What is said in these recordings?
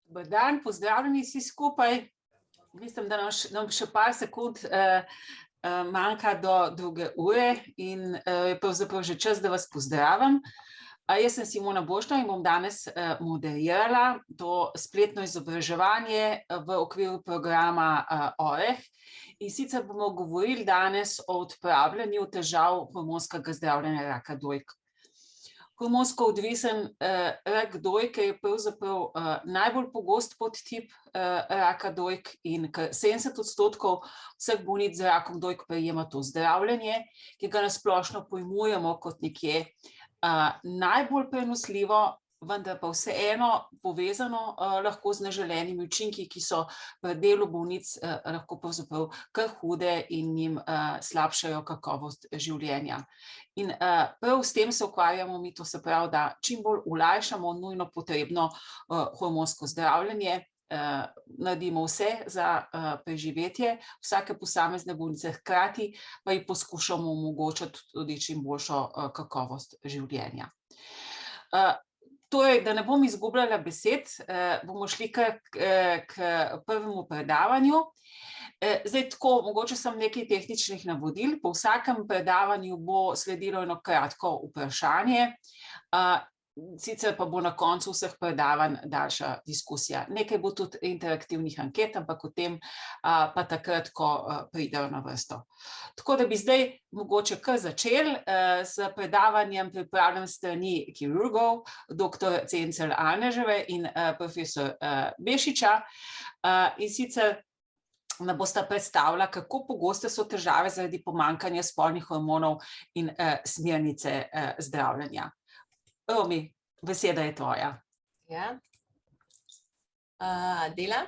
Dober dan, pozdravljeni vsi skupaj. Mislim, da nam še par sekund manjka do 2. ure in je pravzaprav že čas, da vas pozdravim. Jaz sem Simona Bošnja in bom danes moderirala to spletno izobraževanje v okviru programa OREH. In sicer bomo govorili danes o odpravljanju težav hormonskega zdravljenja raka dojk. Hormonsko odvisen rak dojke je pravzaprav najbolj pogost podtip raka dojk in 70% vseh bolnic z rakom dojk prejema to zdravljenje, ki ga na splošno pojmujemo kot nekje najbolj prenosljivo, vendar pa vseeno povezano lahko z neželenimi učinki, ki so v delu bolnic lahko pravzaprav kar hude in jim slabšajo kakovost življenja. In prav s tem se ukvarjamo mi, to se pravi, da čim bolj olajšamo nujno potrebno hormonsko zdravljenje, naredimo vse za preživetje vsake posamezne bolnice, hkrati pa ji poskušamo omogočiti tudi čim boljšo kakovost življenja. Torej, da ne bom izgubljala besed, bomo šli k prvemu predavanju. Zdaj tako, mogoče sem nekaj tehničnih navodil. Po vsakem predavanju bo sledilo eno kratko vprašanje, sicer pa bo na koncu vseh predavanj daljša diskusija. Nekaj bo tudi interaktivnih anket, ampak o tem pa takrat, ko pridejo na vrsto. Tako da bi zdaj mogoče kar začeli s predavanjem pripravljen strani kirurgov, dr. Cencel Arneževe in profesor Bešiča. In sicer me bosta predstavila, kako pogoste so težave zaradi pomanjkanja spolnih hormonov in smernice zdravljenja. Romi, beseda je tvoja. Ja. Dela?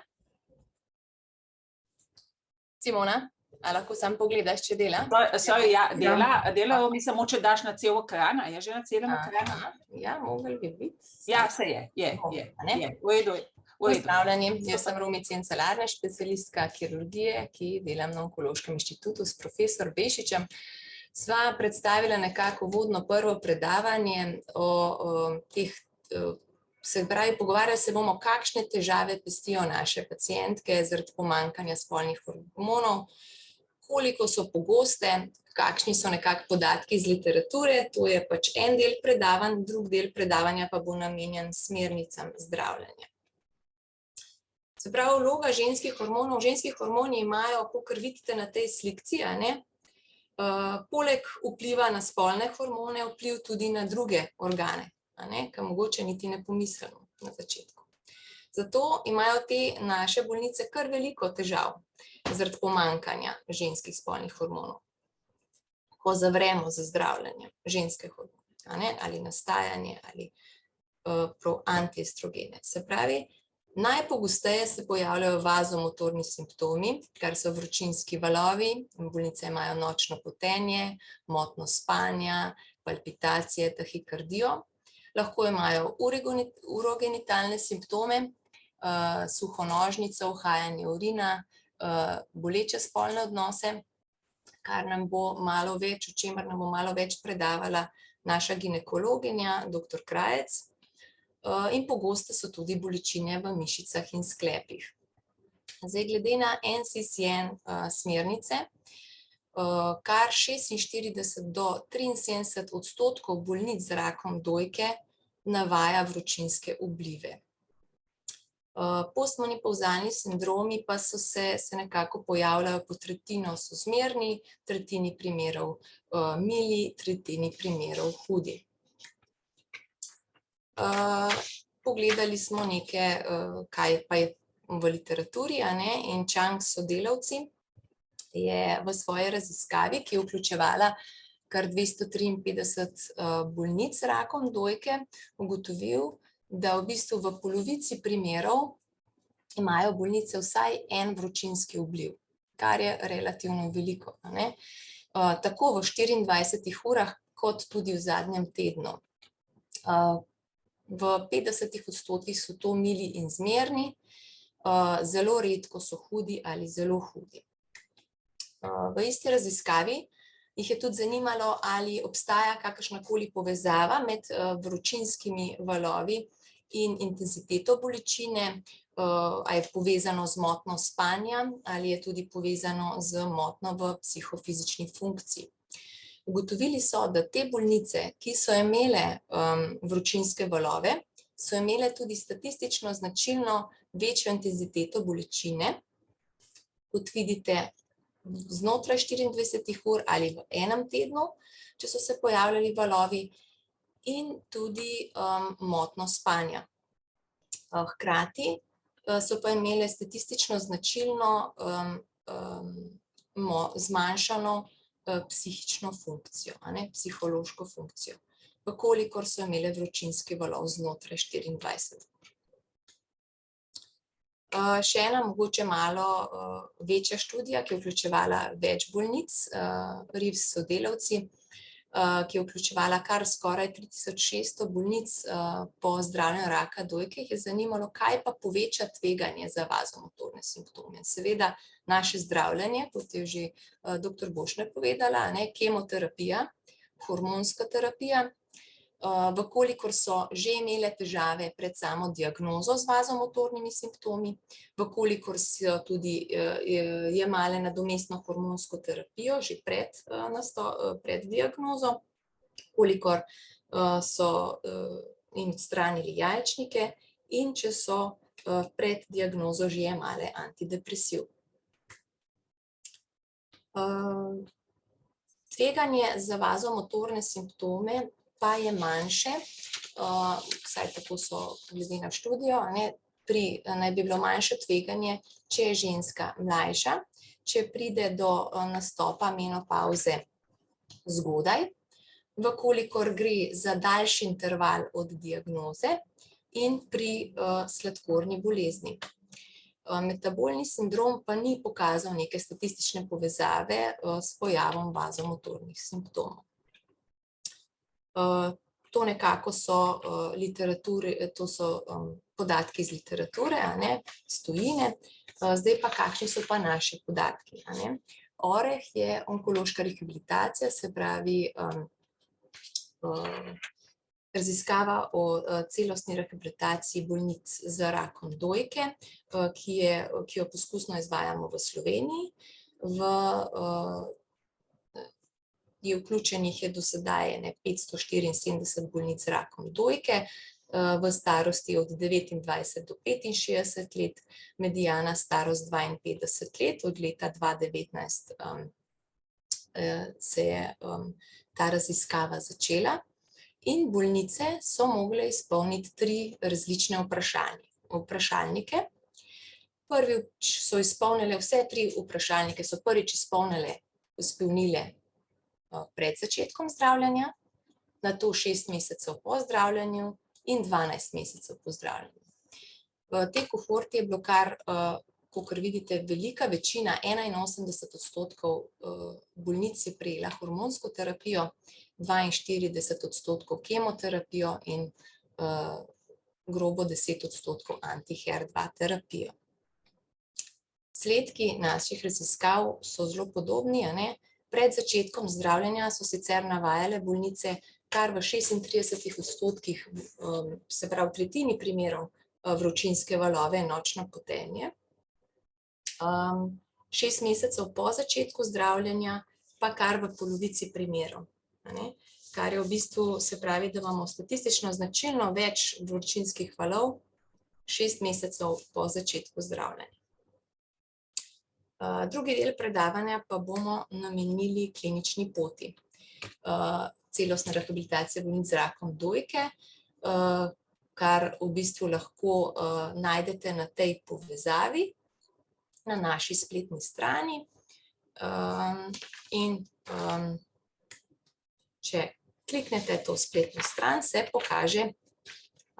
Simona, a lahko sam pogledaš, če dela? Sorry, ja, dela, Romi, samo če daš na cel ekran, a je že na celem ekranu? Ja, mogli bi biti. Ja, se je. V redu. Pozdravljeni, jaz sem Romi Cencel Arnež, specialistka kirurgije, ki delam na Onkološkem inštitutu s profesor Bešičem. Sva predstavila nekako uvodno prvo predavanje o teh, se pravi, pogovarjali se bomo, kakšne težave pestijo naše pacientke zaradi pomanjkanja spolnih hormonov, koliko so pogoste, kakšni so nekako podatki iz literature, to je pač en del predavanj, drug del predavanja pa bo namenjen smernicam zdravljenja. Se pravi, vloga ženskih hormonov, ženski hormoni imajo, kakor vidite na tej slikci, poleg vpliva na spolne hormone, vpliv tudi na druge organe, kar mogoče niti ne pomislimo na začetku. Zato imajo te naše bolnice kar veliko težav zaradi pomanjkanja ženskih spolnih hormonov. Ko zavremo za zdravljenje ženske hormone, ali nastajanje, ali antiestrogene. Se pravi, najpogosteje se pojavljajo vazomotorni simptomi, kar so vročinski valovi, bolnice imajo nočno potenje, motnjo spanja, palpitacije, tahikardijo. Lahko imajo urogenitalne simptome, suhonožnico, uhajanje urina, boleče spolne odnose, kar nam bo malo več, o čemer nam bo malo več predavala naša ginekologinja, dr. Krajec. In pogoste so tudi bolečine v mišicah in sklepih. Zdaj, glede na NCCN smernice, kar 46 do 73% bolnic z rakom dojke navaja vročinske vplive. Postmenopauzalni sindromi pa se nekako pojavljajo po tretjino so zmerni, tretjini primerov mili, tretjini primerov hudi. Pogledali smo nekaj, kaj pa je v literaturi, in Chang sodelavci je v svoji raziskavi, ki je vključevala kar 253 bolnic z rakom dojke, ugotovil, da v bistvu v polovici primerov imajo bolnice vsaj en vročinski vpliv, kar je relativno veliko, tako v 24 urah, kot tudi v zadnjem tednu. V 50% so to mili in zmerni, zelo redko so hudi ali zelo hudi. V isti raziskavi jih je tudi zanimalo, ali obstaja kakršnakoli povezava med vročinskimi valovi in intenziteto bolečine a je povezano z motnjo spanja ali je tudi povezano z motnjo v psihofizični funkciji. Ugotovili so, da te bolnice, ki so imele vročinske valove, so imele tudi statistično značilno večjo intenziteto bolečine, kot vidite znotraj 24 ur ali v enem tednu, če so se pojavljali valovi, in tudi motnjo spanja. Hkrati so pa imele statistično značilno zmanjšano psihično funkcijo, psihološko funkcijo, vkolikor so imele vročinski valov znotraj 24 ur. Še ena mogoče malo večja študija, ki je vključevala več bolnic, Reeves sodelavci, ki je vključevala kar skoraj 3600 bolnic po zdravljenju raka dojke, jih je zanimalo, kaj pa poveča tveganje za vazomotorne simptome. Seveda naše zdravljenje, kot je že dr. Bošner povedala, kemoterapija, hormonska terapija, vkolikor so že imele težave pred samo diagnozo z vazomotornimi simptomi, vkolikor so tudi jemale nadomestno hormonsko terapijo že pred diagnozo, vkolikor so jim odstranili jajčnike in če so pred diagnozo že jemale antidepresiv. Tveganje za vazomotorne simptome pa je manjše, vsaj tako so glede na študijo, naj bi bilo manjše tveganje, če je ženska mlajša, če pride do nastopa menopavze zgodaj, vkolikor gre za daljši interval od diagnoze in pri sladkorni bolezni. Metabolni sindrom pa ni pokazal neke statistične povezave s pojavom vazomotornih simptomov. To nekako so podatki iz literature, iz tujine. Zdaj pa kakšni so pa naši podatki. OREH je onkološka rehabilitacija, se pravi raziskava o celostni rehabilitaciji bolnic z rakom dojke, ki jo poskusno izvajamo v Sloveniji. Vključenih je do sedaj 574 bolnic z rakom dojke v starosti od 29 do 65 let, mediana starost 52 let, od leta 2019 se je ta raziskava začela in bolnice so mogle izpolniti 3 različne vprašalnike. Prvič so izpolnile vse 3 vprašalnike, so prvič izpolnile pred začetkom zdravljenja, nato 6 mesecev po zdravljenju in 12 mesecev po zdravljenju. V tej kohorti je bilo kar, kakor vidite, velika večina, 81% bolnic je prejela hormonsko terapijo, 42% kemoterapijo in grobo 10% anti-HER2 terapijo. Sledki naših raziskav so zelo podobni, Pred začetkom zdravljenja so sicer navajale bolnice kar v 36%, se pravi v tretjini primerov, vročinske valove in nočno potenje. 6 mesecev po začetku zdravljenja pa kar v polovici primerov. Kar je v bistvu, se pravi, da imamo statistično značilno več vročinskih valov 6 mesecev po začetku zdravljenja. Drugi del predavanja pa bomo namenili klinični poti celostne rehabilitacije bolnic z rakom dojke, kar v bistvu lahko najdete na tej povezavi na naši spletni strani. In če kliknete to spletno stran, se pokaže,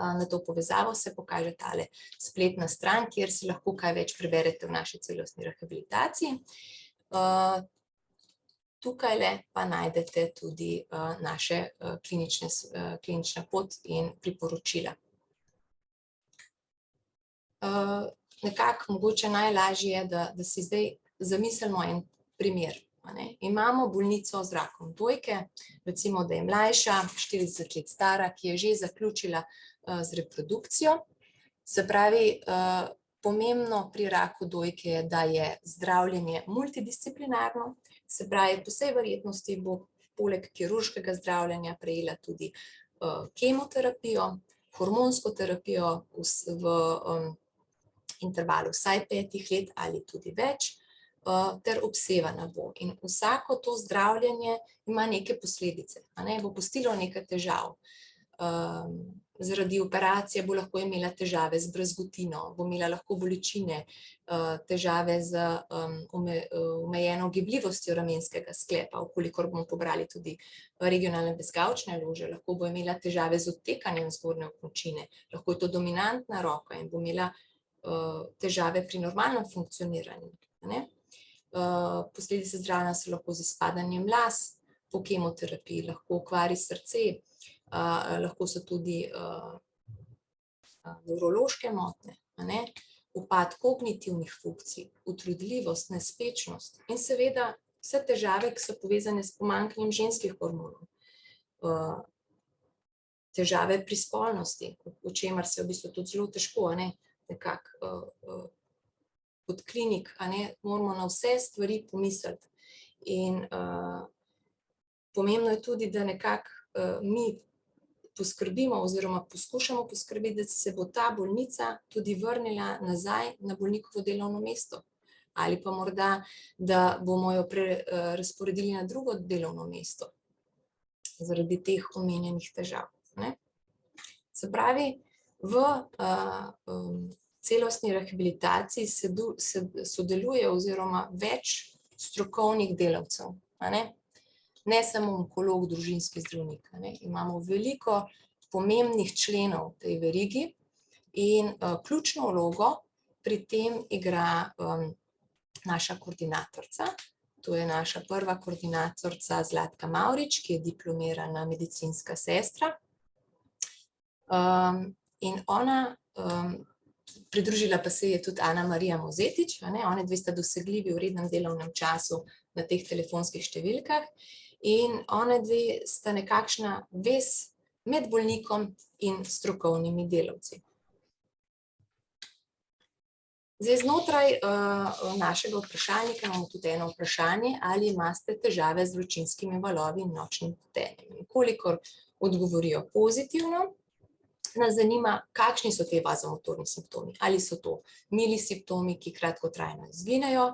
na to povezavo se pokaže tale spletna stran, kjer si lahko kaj več preberete v naši celostni rehabilitaciji. Tukajle pa najdete tudi naše klinična pot in priporočila. Nekako mogoče najlažje je, da si zdaj zamislimo en primer. Imamo bolnico z rakom dojke, recimo, da je mlajša, 40 let stara, ki je že zaključila z reprodukcijo. Se pravi, Pomembno pri raku dojke je, da je zdravljenje multidisciplinarno, se pravi, po vsej verjetnosti bo poleg kirurškega zdravljenja prejela tudi kemoterapijo, hormonsko terapijo v intervalu vsaj 5 let ali tudi več, ter obsevana bo. In vsako to zdravljenje ima neke posledice, bo pustilo nekaj težav. Zaradi operacije bo lahko imela težave z brazgotino, bo imela lahko bolečine, težave z omejeno gibljivostjo ramenskega sklepa, vkolikor bomo pobrali tudi regionalne bezgavčne lože, lahko bo imela težave z odtekanjem zgornje okončine, lahko je to dominantna roka in bo imela težave pri normalnem funkcioniranju. Posledice zdravljenja so lahko z izpadanjem las po kemoterapiji, lahko okvari srce, lahko so tudi nevrološke motnje, upad kognitivnih funkcij, utrudljivost, nespečnost in seveda vse težave, ki so povezane s pomanjkanjem ženskih hormonov. Težave pri spolnosti, o čemer se v bistvu tudi zelo težko, nekako kot klinik, moramo na vse stvari pomisliti. In pomembno je tudi, da nekako mi poskrbimo oziroma poskušamo poskrbeti, da se bo ta bolnica tudi vrnila nazaj na bolnikovo delovno mesto. Ali pa morda, da bomo jo prerazporedili na drugo delovno mesto zaradi teh omenjenih težav. Se pravi, v celostni rehabilitaciji sodeluje oziroma več strokovnih delavcev, ne samo onkolog, družinski zdravnik. Imamo veliko pomembnih členov v tej verigi in ključno vlogo pri tem igra naša koordinatorica, to je naša prva koordinatorica Zlatka Mavrič, ki je diplomirana medicinska sestra. In ona, pridružila pa se je tudi Ana Marija Mozetič, oni dve sta dosegljivi v rednem delovnem času na teh telefonskih številkah. In one dve sta nekakšna vez med bolnikom in strokovnimi delavci. Zdaj, znotraj našega vprašalnika imamo tudi eno vprašanje, ali imate težave z vročinskimi valovi in nočnim potenjem. Kolikor odgovorijo pozitivno, nas zanima, kakšni so te vazomotorni simptomi. Ali so to mili simptomi, ki kratkotrajno izginejo,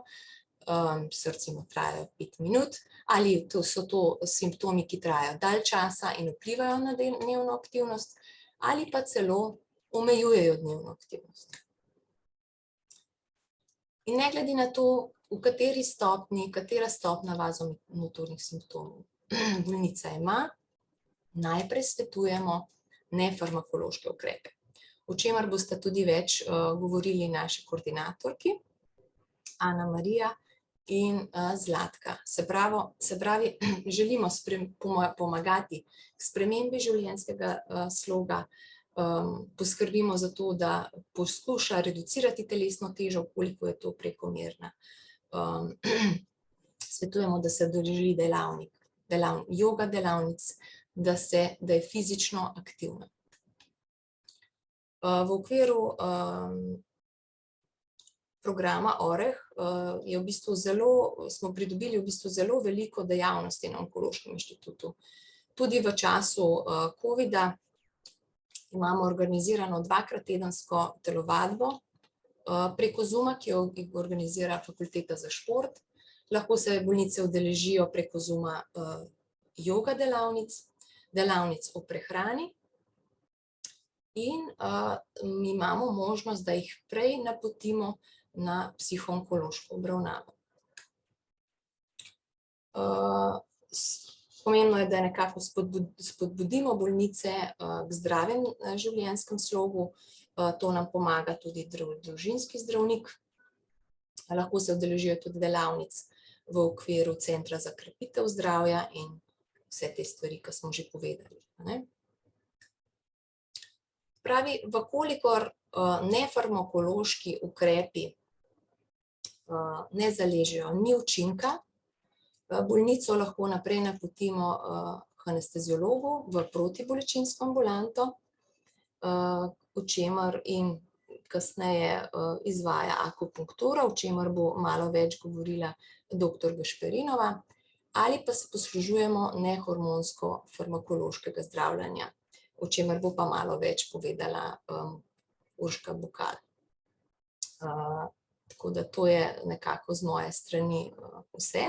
recimo trajajo 5 minut, ali so to simptomi, ki trajajo dalj časa in vplivajo na dnevno aktivnost, ali pa celo omejujejo dnevno aktivnost. In ne glede na to, v kateri stopnji, katera stopnja vazomotornih simptomov bolnica ima, najprej svetujemo nefarmakološke ukrepe, o čemer boste tudi več govorili naši koordinatorki, Ana Marija in Zlatka. Se pravi, želimo pomagati k spremembi življenjskega sloga, poskrbimo za to, da poskuša reducirati telesno težo, koliko je to prekomerna. Svetujemo, da se drži joga delavnic, da je fizično aktivna. V okviru programa OREH smo pridobili v bistvu zelo veliko dejavnosti na Onkološkem inštitutu. Tudi v času covida imamo organizirano 2-krat tedensko telovadbo preko Zooma, ki jo organizira Fakulteta za šport. Lahko se bolnice udeležijo preko Zooma joga delavnic o prehrani in mi imamo možnost, da jih prej napotimo na psihoonkološko obravnavo. Pomembno je, da nekako spodbudimo bolnice k zdravem življenjskem slogu, to nam pomaga tudi družinski zdravnik. Lahko se udeležijo tudi delavnic v okviru Centra za krepitev zdravja in vse te stvari, ki smo že povedali. Pravi, vkolikor nefarmakološki ukrepi ne zaležejo, ni učinka, bolnico lahko naprej napotimo k anesteziologu v protibolečinsko ambulanto, o čemer in kasneje izvaja akupunkturo, o čemer bo malo več govorila dr. Gašperinova, ali pa se poslužujemo nehormonsko farmakološkega zdravljenja, o čemer bo pa malo več povedala Urška Bukal. Tako da to je nekako z moje strani vse.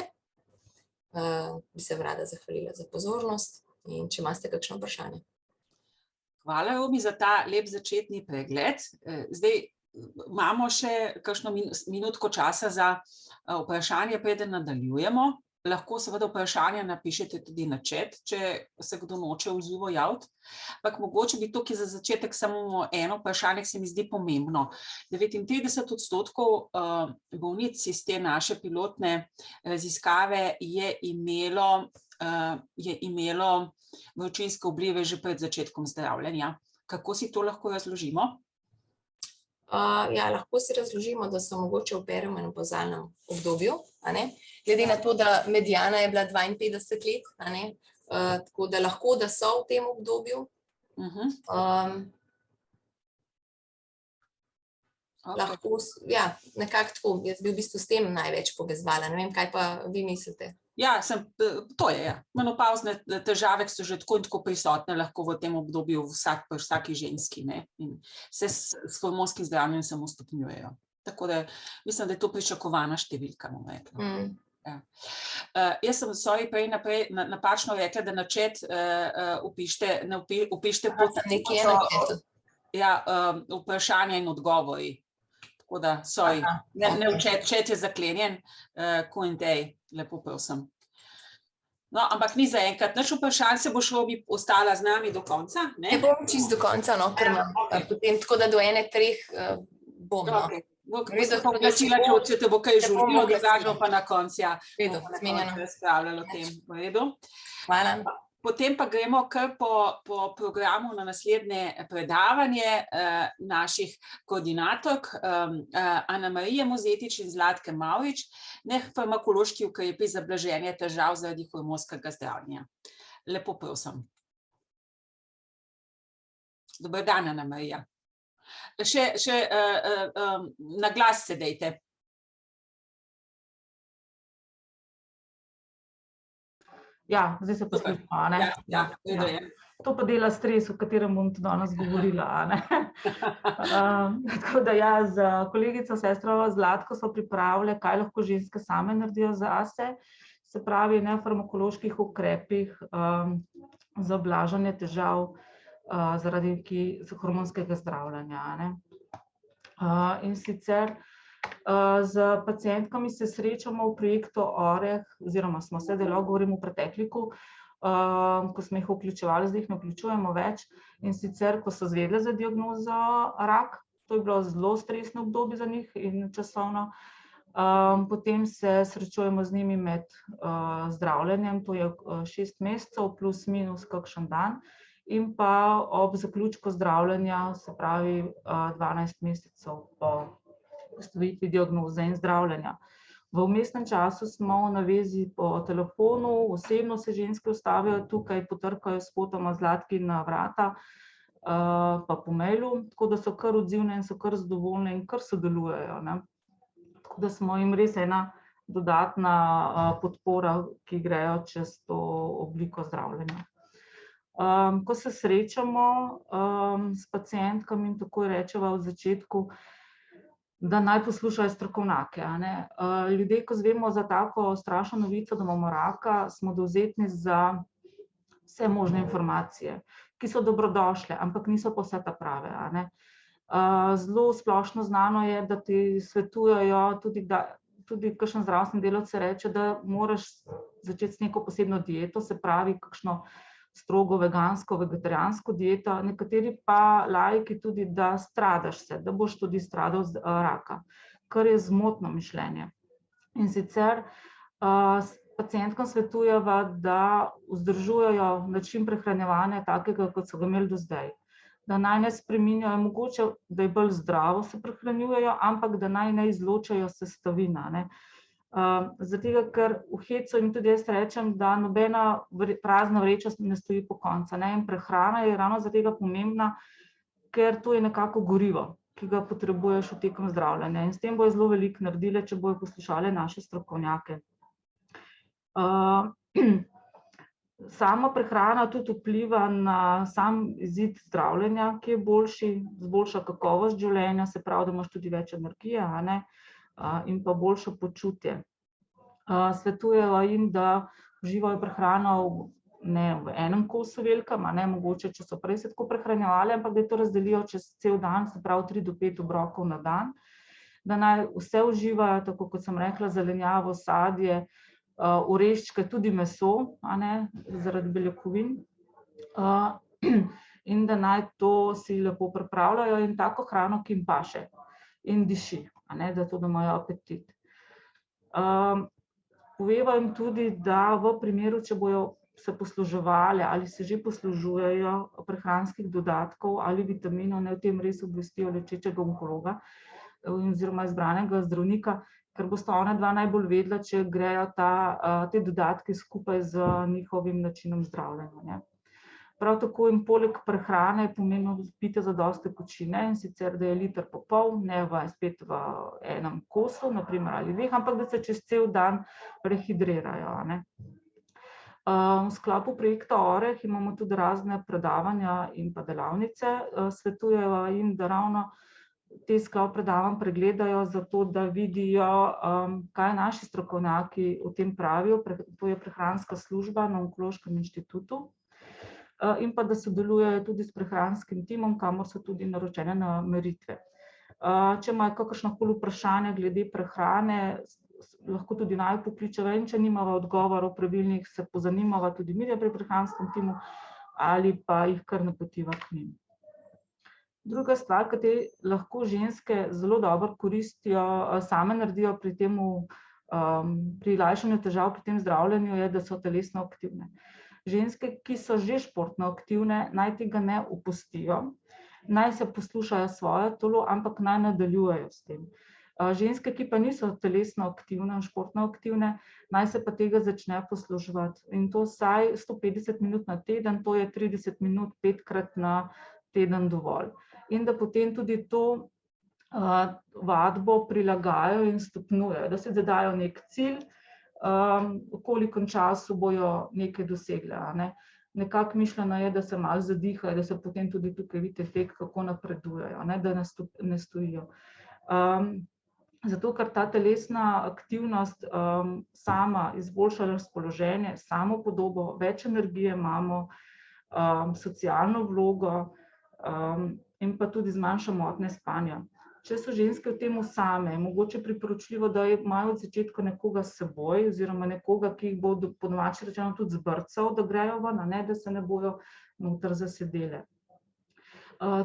Bi se rada zahvalila za pozornost in če imate kakšno vprašanje. Hvala, Romi, za ta lep začetni pregled. Zdaj imamo še kakšno minutko časa za vprašanje, preden nadaljujemo. Lahko seveda vprašanja napišete tudi na chat, če se kdo noče v živo javiti. Ampak mogoče bi tukaj za začetek samo eno vprašanje, ki se mi zdi pomembno. 39% bolnic iz te naše pilotne raziskave je imelo vročinske vplive že pred začetkom zdravljenja. Kako si to lahko razložimo? Ja, lahko si razložimo, da so mogoče v perimenopavzalnem obdobju, glede na to, da mediana je bila 52 let, tako da lahko, da so v tem obdobju. Lahko, ja, nekako tako, jaz bi v bistvu s tem največ povezovala, ne vem, kaj pa vi mislite? Ja, to je, ja. Menopavzne težave so že tako in tako prisotne lahko v tem obdobju vsaki ženski, ne, in se s hormonskim zdravljenjem samo stopnjujejo. Tako da mislim, da je to pričakovana številka, bomo rekla. Ja. Jaz sem prej napačno rekla, da na chat upište vprašanja in odgovori. Tako da, ne v chat je zaklenjen, Q&A, lepo prosim. No, ampak ni zaenkrat, naš vprašanj se bo šlo, bi ostala z nami do konca, ne? Ne bom čisto do konca, no, ker imam potem tako, da do 1:03 bom, no. Če te bo kaj žurilo, drugače pa na koncu, ja. Zmenjeno. V redu. Hvala. Potem pa gremo kar po programu na naslednje predavanje naših koordinatork Anamarije Mozetič in Zlatke Mavrič, nefarmakološki ukrepi za blaženje težav zaradi hormonskega zdravljenja. Lepo prosim. Dober dan, Anamarija. Še na glas se dejte. Ja, zdaj se poslušamo, ne? Ja, vedno je. To pa dela stres, o katerem bom tudi danes govorila, ne? Tako da ja, z kolegico sestro Zlatko so pripravile, kaj lahko ženske same naredijo zase, se pravi nefarmakoloških ukrepih za blaženje težav zaradi hormonskega zdravljenja, ne? In sicer z pacientkami se srečamo v projektu OREH, oziroma smo se delo, govorim v pretekliku, ko smo jih vključevali, zdaj jih ne vključujemo več, in sicer, ko so zvedle za diagnozo rak, to je bilo zelo stresno obdobje za njih in časovno, potem se srečujemo z njimi med zdravljenjem, to je 6 mesecev plus minus kakšen dan, in pa ob zaključku zdravljenja, se pravi 12 mesecev po postavitvi diagnoze in zdravljenja. V vmesnem času smo v navezi po telefonu, osebno se ženske ustavijo tukaj, potrkajo spotoma Zlatki na vrata, pa po mailu, tako da so kar odzivne in so kar zadovoljne in kar sodelujejo, ne. Tako da smo jim res ena dodatna podpora, ki grejo čez to obliko zdravljenja. Ko se srečamo s pacientkami in takoj rečeva v začetku, da naj poslušajo strokovnjake, ljudje, ko zvemo za tako strašno novico, da imamo raka, smo dovzetni za vse možne informacije, ki so dobrodošle, ampak niso pa vse ta prave, Zelo splošno znano je, da ti svetujejo tudi kakšen zdravstveni delavec reče, da moraš začeti s neko posebno dieto, se pravi kakšno strogo vegansko, vegetarijansko dieto, nekateri pa laiki tudi, da stradaš se, da boš tudi stradal z raka, kar je zmotno mišljenje. In sicer pacientkam svetujeva, da vzdržujejo način prehranjevanja takega, kot so ga imeli do zdaj. Da naj ne spreminjajo, mogoče, da je bolj zdravo se prehranjujejo, ampak da naj ne izločajo sestavina, ne. Zaradi tega, ker v hecu jim tudi jaz rečem, da nobena prazna vreča ne stoji pokonci, ne, in prehrana je ravno zaradi tega pomembna, ker to je nekako gorivo, ki ga potrebuješ v tekom zdravljenja. In s tem bojo zelo veliko naredile, če bojo poslušale naše strokovnjake. Sama prehrana tudi vpliva na sam izid zdravljenja, ki je boljši, zboljša kakovost življenja, se pravi, da imaš tudi več energije, in pa boljše počutje. Svetujejo jim, da uživajo prehrano ne v enem kosu velikem, mogoče, če so prej se tako prehranjevali, ampak da to razdelijo čez cel dan, se pravi 3 do 5 obrokov na dan, da naj vse uživajo, tako kot sem rekla, zelenjavo, sadje, oreščke, tudi meso, zaradi beljakovin, in da naj to si lepo pripravljajo in tako hrano, ki jim paše in diši, zato da imajo apetit. Poveva jim tudi, da v primeru, če bojo se posluževali ali se že poslužujejo prehranskih dodatkov ali vitaminov, naj o tem res obvestijo lečečega onkologa oziroma izbranega zdravnika, ker bosta ona dva najbolj vedela, če grejo te dodatke skupaj z njihovim načinom zdravljenja. Prav tako jim poleg prehrane je pomembno piti zadosti tekočine, in sicer, da je 1,5 litra, ne spet v enem kosu, naprimer, ali 2, ampak da se čez cel dan rehidrirajo. V sklopu projekta Oreh imamo tudi razne predavanja in pa delavnice. Svetujejo jim, da ravno te sklop predavanj pregledajo, zato da vidijo, kaj naši strokovnjaki o tem pravijo, to je prehranska služba na Onkološkem inštitutu, in pa da sodelujejo tudi s prehranskim timom, kamor so tudi naročene na meritve. Če imajo kakršnakoli vprašanja glede prehrane, lahko tudi naju pokličejo, in če nimava odgovorov pravilnih, se pozanimava tudi mi pri prehranskem timu ali pa jih kar napotiva k njim. Druga stvar, kateri lahko ženske zelo dobro koristijo, same naredijo pri lajšanju težav pri tem zdravljenju, je, da so telesno aktivne. Ženske, ki so že športno aktivne, naj tega ne opustijo, naj se poslušajo svoje telo, ampak naj nadaljujejo s tem. Ženske, ki pa niso telesno aktivne, športno aktivne, naj se pa tega začne posluževati. In to vsaj 150 minut na teden, to je 30 minut 5-krat na teden dovolj. In da potem tudi to vadbo prilagajajo in stopnjujejo, da si zadajo nek cilj, v kolikem času bojo nekaj dosegle. Nekako mišljeno je, da se malo zadihajo, da se potem tudi tukaj vidi efekt, kako napredujejo, da ne stojijo. Zato, ker ta telesna aktivnost sama izboljša razpoloženje, samopodobo, več energije imamo, socialno vlogo in pa tudi zmanjša motnje spanja. Če so ženske v tem same, je mogoče priporočljivo, da imajo od začetka nekoga s seboj oziroma nekoga, ki jih bo po domače rečeno tudi zbrcal, da grejo ven, da se ne bojo noter zasedele.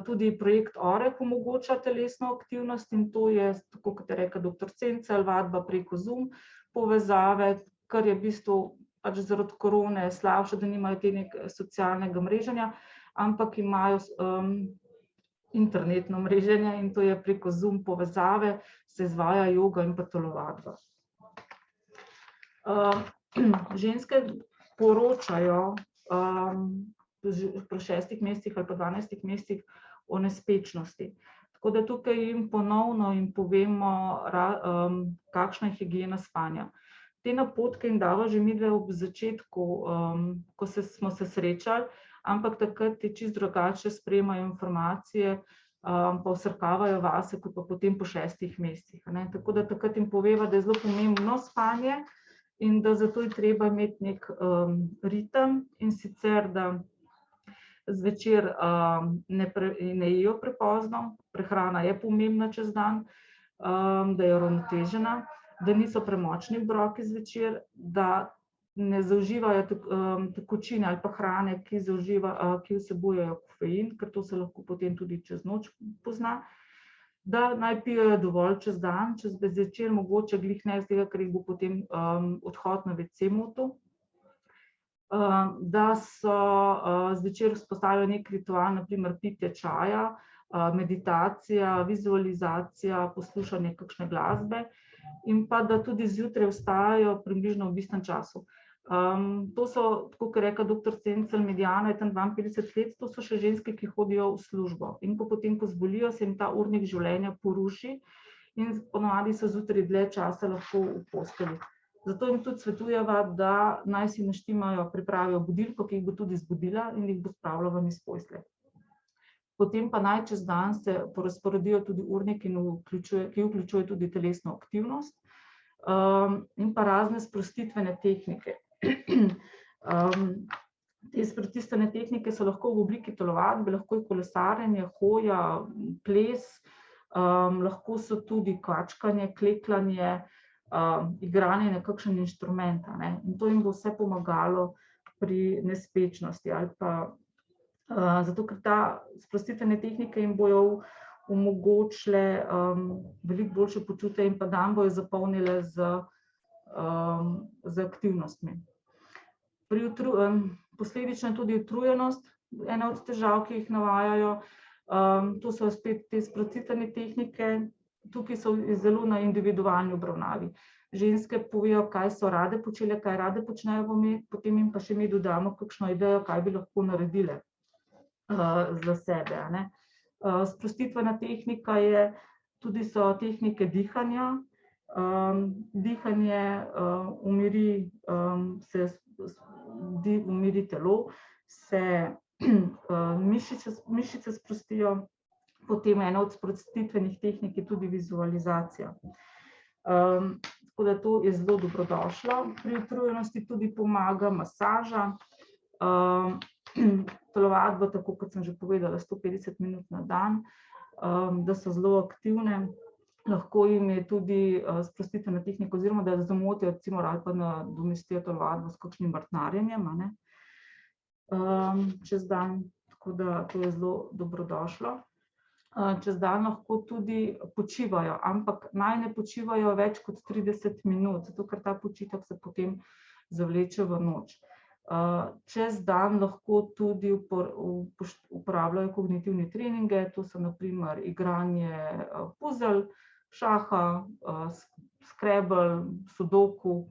Tudi projekt Oreh omogoča telesno aktivnost, in to je, tako kot je rekel dr. Cencel, vadba preko Zoom povezave, kar je v bistvu pač zaradi korone slabše, da nimajo tega socialnega mreženja, ampak imajo internetno mreženje, in to je preko Zoom povezave, se izvaja joga in pa telovadba. Ženske poročajo po 6 mesecih ali pa 12 mesecih o nespečnosti. Tako da tukaj jim ponovno povemo, kakšna je higiena spanja. Te napotke jim dava že midve ob začetku, ko smo se srečali, ampak takrat je čisto drugače sprejemajo informacije, pa vsrkavajo vase, kot pa potem po 6 mesecih. Tako da takrat jim poveva, da je zelo pomembno spanje in da zato je treba imeti nek ritem, in sicer, da zvečer ne jejo prepozno, prehrana je pomembna čez dan, da je uravnotežena, da niso premočni obroki zvečer, da ne zaužívajo tekočine ali pa hrane, ki vsebujejo kofein, ker to se lahko potem tudi čez noč pozna, da naj pijejo dovolj čez dan, čez zvečer mogoče glih ne, ker jih bo potem odhod na WC motil, da so zvečer vzpostavili nek ritual, naprimer pitje čaja, meditacija, vizualizacija, poslušanje kakšne glasbe, in pa da tudi zjutraj vstajajo približno v istem času. To so, tako kot je rekel dr. Cencel, mediano je tam 52 let, to so še ženske, ki hodijo v službo. In potem, ko zbolijo, se jim ta urnik življenja poruši in ponavadi so zjutraj dlje časa lahko v postelji. Zato jim tudi svetujeva, da naj si naštimajo, pripravijo budilko, ki jih bo tudi zbudila in jih bo spravila ven iz postelje. Potem pa naj čez dan se porazporedijo tudi urnik, ki vključuje tudi telesno aktivnost in pa razne sprostitvene tehnike. Te sprostitvene tehnike so lahko v obliki telovadbe, lahko je kolesarjenje, hoja, ples, lahko so tudi kvačkanje, klekljanje, igranje na kakšen inštrument, in to jim bo vse pomagalo pri nespečnosti ali pa zato, ker ta sprostitvene tehnike jim bojo omogočile veliko boljše počutje in pa dan bojo zapolnile z aktivnostmi. Posledično je tudi utrujenost, ena od težav, ki jih navajajo. To so spet te sprostitvene tehnike, tukaj so zelo na individualni obravnavi. Ženske povejo, kaj so rade počele, kaj rade počnejo, potem jim pa še mi dodamo kakšno idejo, kaj bi lahko naredile za sebe. Sprostitvena tehnika so tehnike dihanja. Dihanje umiri telo, se mišice sprostijo, potem ena od sprostitvenih tehnik je tudi vizualizacija. Tako da to je zelo dobrodošlo. Pri utrujenosti tudi pomaga masaža, telovadba, tako kot sem že povedala, 150 minut na dan, da so zelo aktivne. Lahko jim je tudi sprostitvena tehnika, oziroma da zamotijo, recimo, ali pa nadomestijo telovadbo s kakšnim vrtnarjenjem čez dan, tako da to je zelo dobrodošlo. Čez dan lahko tudi počivajo, ampak naj ne počivajo več kot 30 minut, zato ker ta počitek se potem zavleče v noč. Čez dan lahko tudi uporabljajo kognitivne treninge, to so na primer igranje puzelj, šaha, Scrabble, sudoku,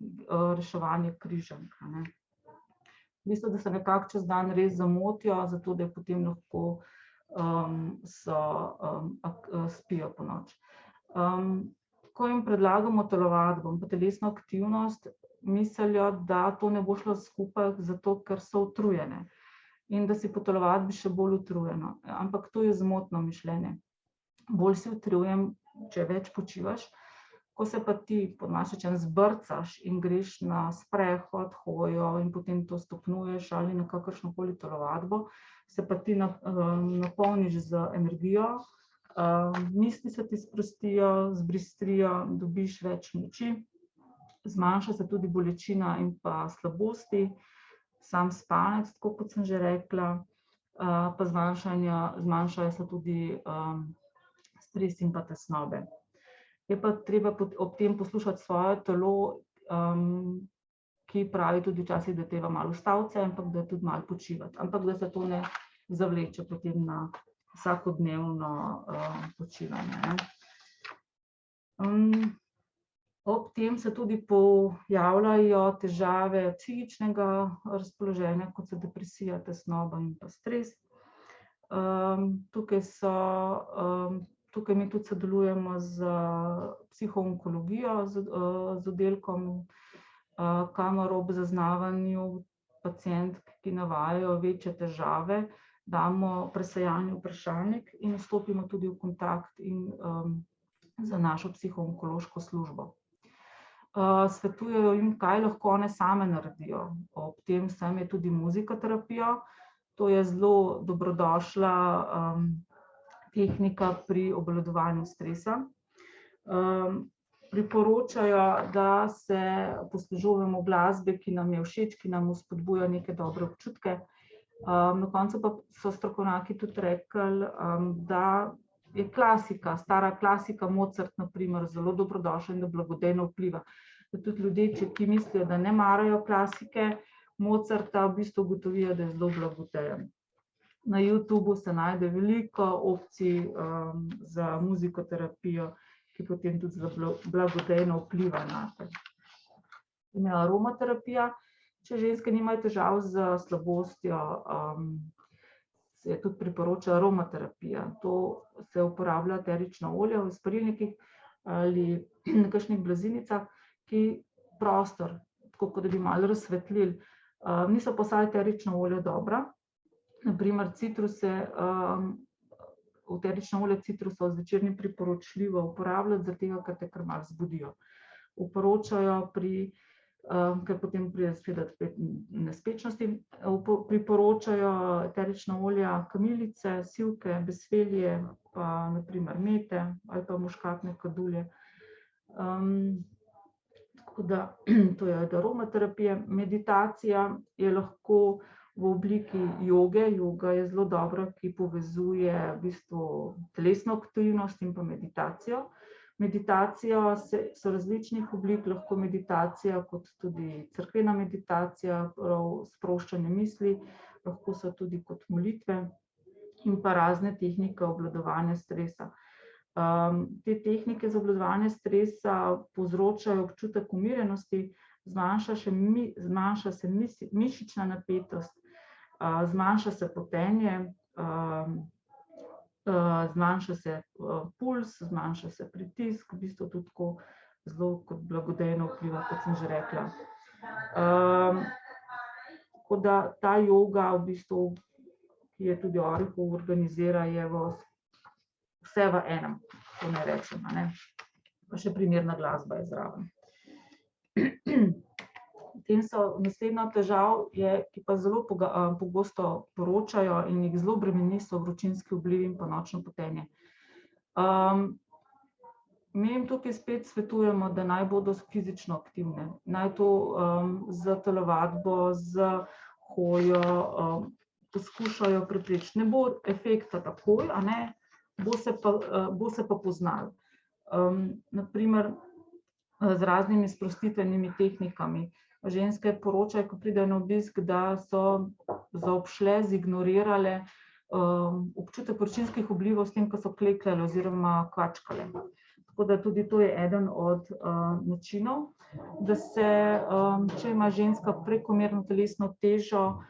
reševanje križank. V bistvu, da se nekako čez dan res zamotijo, zato da je potem lahko spijo po noč. Ko jim predlagamo telovadbo in telesno aktivnost, mislijo, da to ne bo šlo skupaj, zato ker so utrujene in da si po telovadbi še bolj utrujeno. Ampak to je zmotno mišljenje. Bolj si utrujen, če več počivaš. Ko se pa ti po domače rečeno zbrcaš in greš na sprehod, hojo in potem to stopnjuješ ali na kakršnokoli telovadbo, se pa ti napolniš z energijo, misli se ti sprostijo, zbistrijo, dobiš več moči, zmanjša se tudi bolečina in pa slabosti, sam spanec, tako kot sem že rekla, pa zmanjšajo se tudi stres in pa tesnobe. Je pa treba ob tem poslušati svoje telo, ki pravi tudi včasih, da je treba malo ustaviti, ampak da tudi malo počivati, ampak da se to ne zavleče potem na vsakodnevno počivanje. Ob tem se tudi pojavljajo težave psihičnega razpoloženja, kot so depresija, tesnoba in pa stres. Tukaj mi tudi sodelujemo z psihoonkologijo, z oddelkom, kamor ob zaznavanju pacientk, ki navajajo večje težave, damo presejalni vprašalnik in vstopimo tudi v kontakt za našo psihoonkološko službo. Svetujejo jim, kaj lahko one same naredijo. Ob tem vsem je tudi muzikoterapija. To je zelo dobrodošla tehnika pri obvladovanju stresa. Priporočajo, da se poslužujemo glasbe, ki nam je všeč, ki nam vzpodbuja neke dobre občutke. Na koncu pa so strokovnjaki tudi rekli, da je klasika, stara klasika, Mozart na primer, zelo dobrodošla in da blagodejno vpliva. Da tudi ljudje, ki mislijo, da ne marajo klasike, Mozarta v bistvu ugotovijo, da je zelo blagodejen. Na YouTubu se najde veliko opcij za muzikoterapijo, ki potem tudi blagodejno vpliva na te. Aromaterapija, Če ženske nimajo težav z slabostjo, se tudi priporoča aromaterapija. To se uporablja eterična olja v sparilnikih ali na kakšnih blazinicah, ki prostor, tako kot da bi malo razsvetlili. Niso pa vsa eterična olja dobra. Naprimer, eterična olja citrusov zvečer ni priporočljivo uporabljati, zaradi tega, ker te kar malo zbudijo. Priporočajo ker potem pride spet nespečnosti, priporočajo eterična olja kamilice, sivke, besfelije, pa naprimer mete ali pa muškatne kadulje. Tako da to je aromaterapija. Meditacija je lahko v obliki joge. Joga je zelo dobra, ki povezuje v bistvu telesno aktivnost in pa meditacijo. Meditacija so različnih oblik, lahko meditacija kot tudi cerkvena meditacija, sproščanje misli, lahko so tudi kot molitve in pa razne tehnike obvladovanja stresa. Te tehnike za obvladovanje stresa povzročajo občutek umirjenosti, zmanjša se mišična napetost, zmanjša se potenje, zmanjša se puls, zmanjša se pritisk, v bistvu tudi tako zelo kot blagodejno vpliva, kot sem že rekla. Tako da ta joga, v bistvu, ki je tudi Orihov organizira, je vse v enem, to ne rečem, ne. Pa še primerna glasba je zraven. Potem so naslednja težav, ki pa zelo pogosto poročajo in jih zelo bremeni, so vročinski vplivi in pa nočno potenje. Mi jim tukaj spet svetujemo, da naj bodo fizično aktivne, naj to z telovadbo, z hojo poskušajo preprečiti. Ne bo efekta takoj, a ne, bo se pa poznalo. Naprimer, z raznimi sprostitvenimi tehnikami. Ženske poročajo, ko pridejo na obisk, da so zaobšle, zignorirale občutek vročinskih vplivov s tem, ko so klekljale oziroma kvačkale. Tako da tudi to je eden od načinov, da se, če ima ženska prekomerno telesno težo,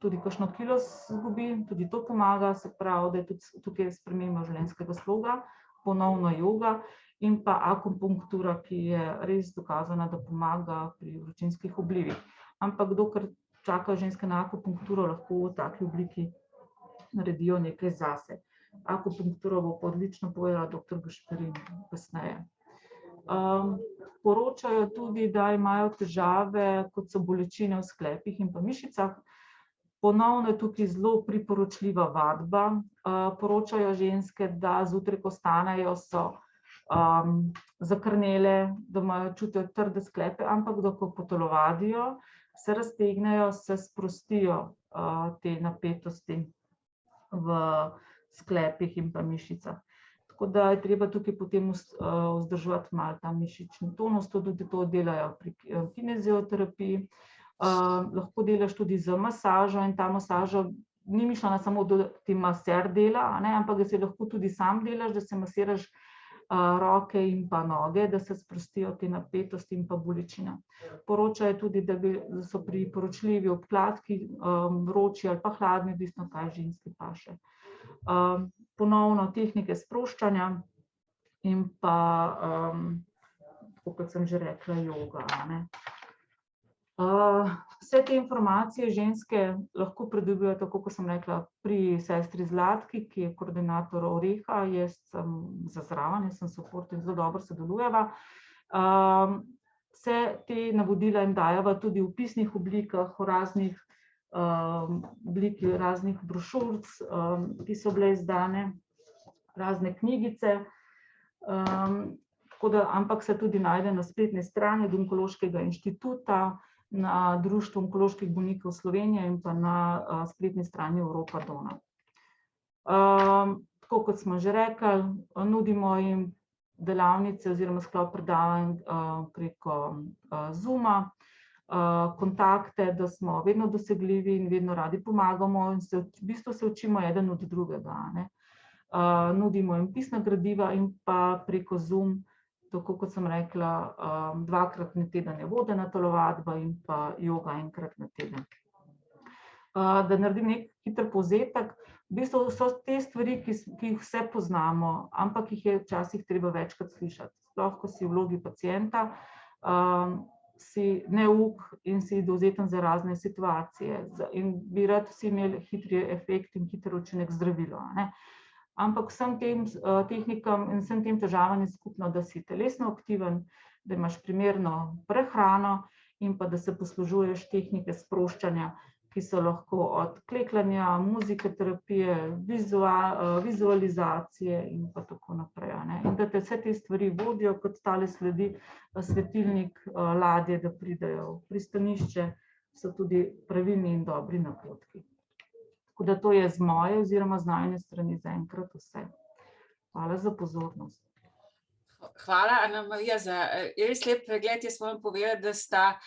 tudi kakšno kilo izgubi, tudi to pomaga, se pravi, da je tudi tukaj sprememba življenjskega sloga, ponovno joga in pa akupunktura, ki je res dokazana, da pomaga pri vročinskih vplivih. Ampak dokler čakajo ženske na akupunkturo, lahko v taki obliki naredijo nekaj zase. Akupunkturo bo pa odlično povedala dr. Gašperin kasneje. Poročajo tudi, da imajo težave, kot so bolečine v sklepih in pa mišicah. Ponovno je tukaj zelo priporočljiva vadba. Poročajo ženske, da zjutraj, ko vstanejo, so zakrnele, da imajo čutijo trde sklepe, ampak da ko potelovadijo, se raztegnejo, se sprostijo te napetosti v sklepih in pa mišicah. Tako da je treba tukaj potem vzdrževati malo ta mišični tonus, tudi to delajo pri kinezioterapiji. Lahko delaš tudi z masažo in ta masaža ni mišljena samo, da ti maser dela, ampak da si lahko tudi sam delaš, da se masiraš roke in pa noge, da se sprostijo te napetosti in pa bolečina. Poročajo tudi, da so priporočljivi obkladki, vroči ali pa hladni, odvisno kaj ženski paše. Ponovno tehnike sproščanja in pa, tako kot sem že rekla, joga. Vse te informacije ženske lahko pridobijo, tako kot sem rekla, pri sestri Zlatki, ki je koordinator Oreha, jaz sem za zraven, jaz sem support in zelo dobro sodelujeva. Vse te navodila jim dajeva tudi v pisnih oblikah, v raznih obliki raznih brošuric, ki so bile izdane, razne knjigice. Ampak se tudi najde na spletni strani od Onkološkega inštituta, na Društvu onkoloških bolnikov Slovenije in pa na spletni strani Europa Dona. Tako kot smo že rekli, nudimo jim delavnice oziroma sklop predavanj preko Zooma, kontakte, da smo vedno dosegljivi in vedno radi pomagamo in v bistvu se učimo eden od drugega. Nudimo jim pisna gradiva in pa preko Zoom tako kot sem rekla, 2-krat na teden je vodena telovadba in pa joga 1-krat na teden. Da naredim nek hiter povzetek, v bistvu so te stvari, ki jih vse poznamo, ampak jih je včasih treba večkrat slišati. Sploh, ko si v vlogi pacienta, si neuk in si dovzeten za razne situacije in bi rad vsi imeli hitri efekt in hiter učinek zdravilo, ne. Ampak vsem tem tehnikam in vsem tem težavam je skupno, da si telesno aktiven, da imaš primerno prehrano in pa da se poslužuješ tehnike sproščanja, ki so lahko od klekljanja, muzikoterapije, vizualizacije in pa tako naprej, ne. In da te vse te stvari vodijo, kot tale sledi svetilnik ladje, da pridejo v pristanišče, so tudi pravilni in dobri napotki. Tako da to je z moje oziroma z najine strani zaenkrat vse. Hvala za pozornost. Hvala, Anamarija, za res lep pregled. Jaz moram povedati, da sta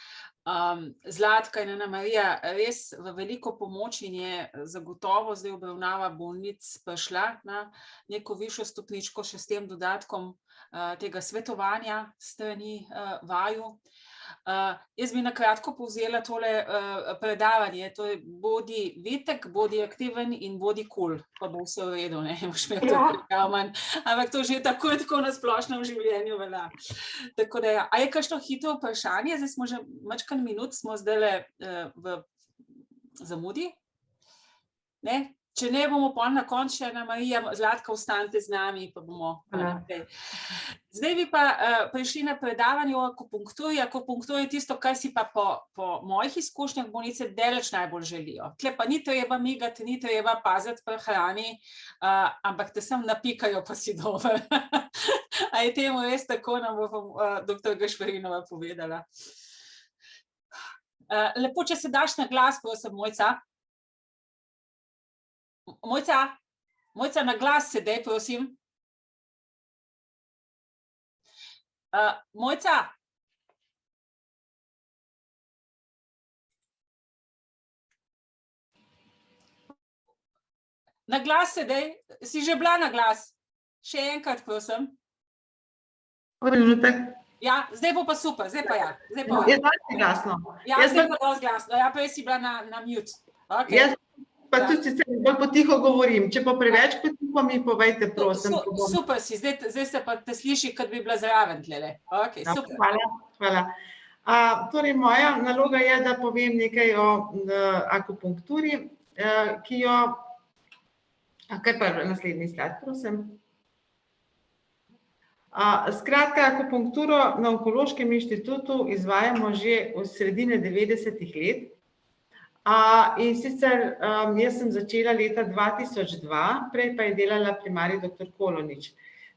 Zlatka in Anamarija res v veliko pomoč in je zagotovo zdaj obravnava bolnic prišla na neko višjo stopničko še s tem dodatkom tega svetovanja strani vaju. Jaz bi na kratko povzela tole predavanje, to je bodi vitek, bodi aktiven in bodi cool, pa bo vse v redu, ne, boš imel to predavanj, ampak to že tako na splošnem življenju velja. Tako da, a je kakšno hitro vprašanje? Zdaj smo že majčkeno minut, smo zdajle v zamudi? Ne? Če ne, bomo pol na koncu še, Anamarija, Zlatka, ostanite z nami, pa bomo naprej. Zdaj bi pa prišli na predavanje o akupunkturi. Akupunktura je tisto, kar si pa po mojih izkušnjah bolnice daleč najbolj želijo. Tle pa ni treba migati, ni treba paziti pri hrani, ampak te sem napikajo, pa si dober. A je temu res tako, nam bo dr. Gašperinova povedala. Lepo, če se daš na glas, prosim, Mojca. Mojca, na glas se daj, prosim. Mojca. Na glas se daj. Si že bila na glas? Še enkrat, prosim. Ja, zdaj bo pa super, zdaj pa ja. Je dosti glasno. Ja, zdaj pa dosti glasno. Ja, prej si bila na mute. Jaz pa tudi sicer bolj potiho govorim. Če pa preveč potiho, mi povejte, prosim. Super si, zdaj se pa te sliši, kot bi bila zraven tlele. Ok, super. Hvala. Torej, moja naloga je, da povem nekaj o akupunkturi, ki jo, kar pa naslednji slide, prosim. Skratka, akupunkturo na Onkološkem inštitutu izvajamo že od sredine 90-ih let. In sicer jaz sem začela leta 2002, prej pa je delala primarij dr. Kolonič.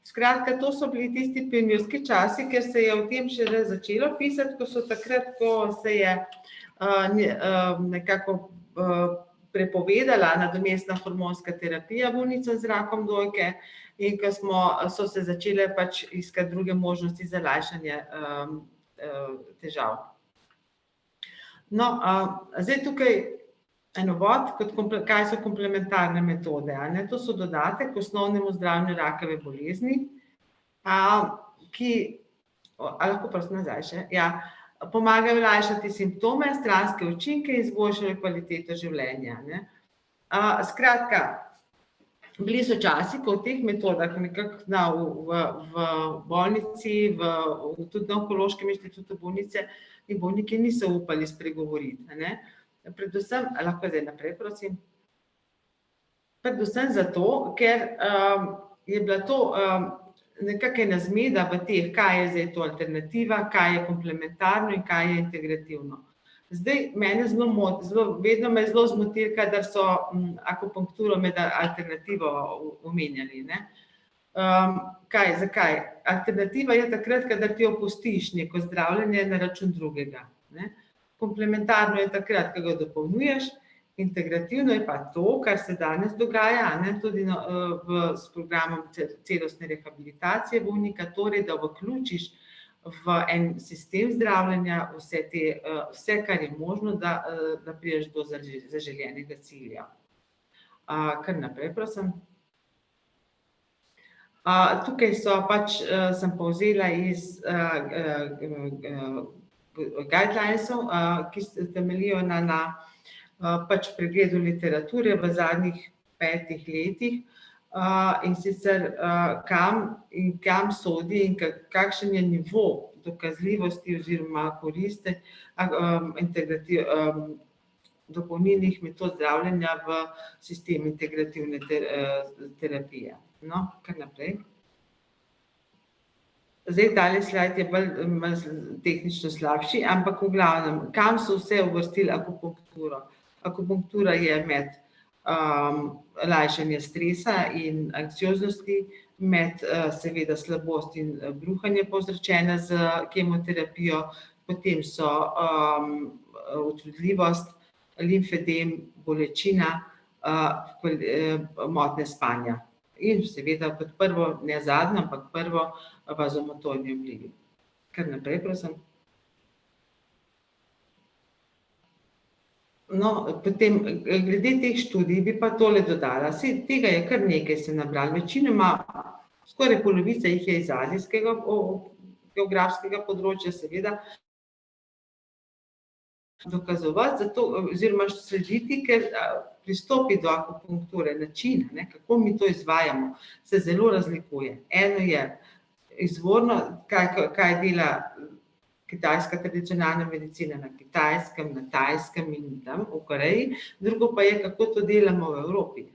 Skratka, to so bili tisti pionirski časi, ker se je o tem šele začelo pisati, ko so takrat, ko se je nekako prepovedala nadomestna hormonska terapija bolnicam z rakom dojke in ko so se začele pač iskati druge možnosti za lajšanje težav. No, zdaj tukaj en uvod, kaj so komplementarne metode. To so dodatek k osnovnemu zdravljenju rakave bolezni, ki, lahko prosim nazaj še, pomagajo lajšati simptome, stranske učinke in izboljšajo kvaliteto življenja. Skratka, bili so časi, ko v teh metodah nekako v bolnici, tudi na Onkološkem inštitutu bolnice in bolniki niso upali spregovoriti. Predvsem, lahko zdaj naprej, prosim. Predvsem zato, ker je bila to nekako ena zmeda v teh, kaj je zdaj to alternativa, kaj je komplementarno in kaj je integrativno. Zdaj, mene vedno me zelo zmoti, kadar so akupunkturo med alternativo omenjali. Zakaj? Alternativa je takrat, kadar ti opustiš neko zdravljenje na račun drugega. Komplementarno je takrat, ko ga dopolnjuješ, integrativno je pa to, kar se danes dogaja, tudi s programom celostne rehabilitacije bolnika, torej da vključiš v en sistem zdravljenja vse, kar je možno, da prideš do zaželenega cilja. Kar naprej, prosim. Tukaj sem povzela iz guidelinesov, ki temeljijo na pregledu literature v zadnjih 5 letih, in sicer kam sodi in kakšen je nivo dokazljivosti oziroma koristi dopolnilnih metod zdravljenja v sistem integrativne terapije. No, kar naprej. Zdaj, tale slajd je bolj tehnično slabši, ampak v glavnem, kam so vse uvrstili akupunkturo? Akupunktura je med lajšanje stresa in anksioznosti, med seveda slabost in bruhanje povzročene z kemoterapijo, potem so utrudljivost, limfedem, bolečina, motnje spanja. In seveda kot prvo, ne zadnjo, ampak prvo, vazomotorni vplivi. Kar naprej, prosim. No, potem glede teh študij bi pa tole dodala. Tega je kar nekaj se nabrali. Večinoma, skoraj polovica jih je iz azijskega geografskega področja, seveda, dokazovati, zato, oziroma slediti, ker pristopi do akupunkture, način, kako mi to izvajamo, se zelo razlikuje. Eno je izvorno, kaj dela kitajska tradicionalna medicina na Kitajskem, na Tajskem in tam v Koreji, drugo pa je, kako to delamo v Evropi.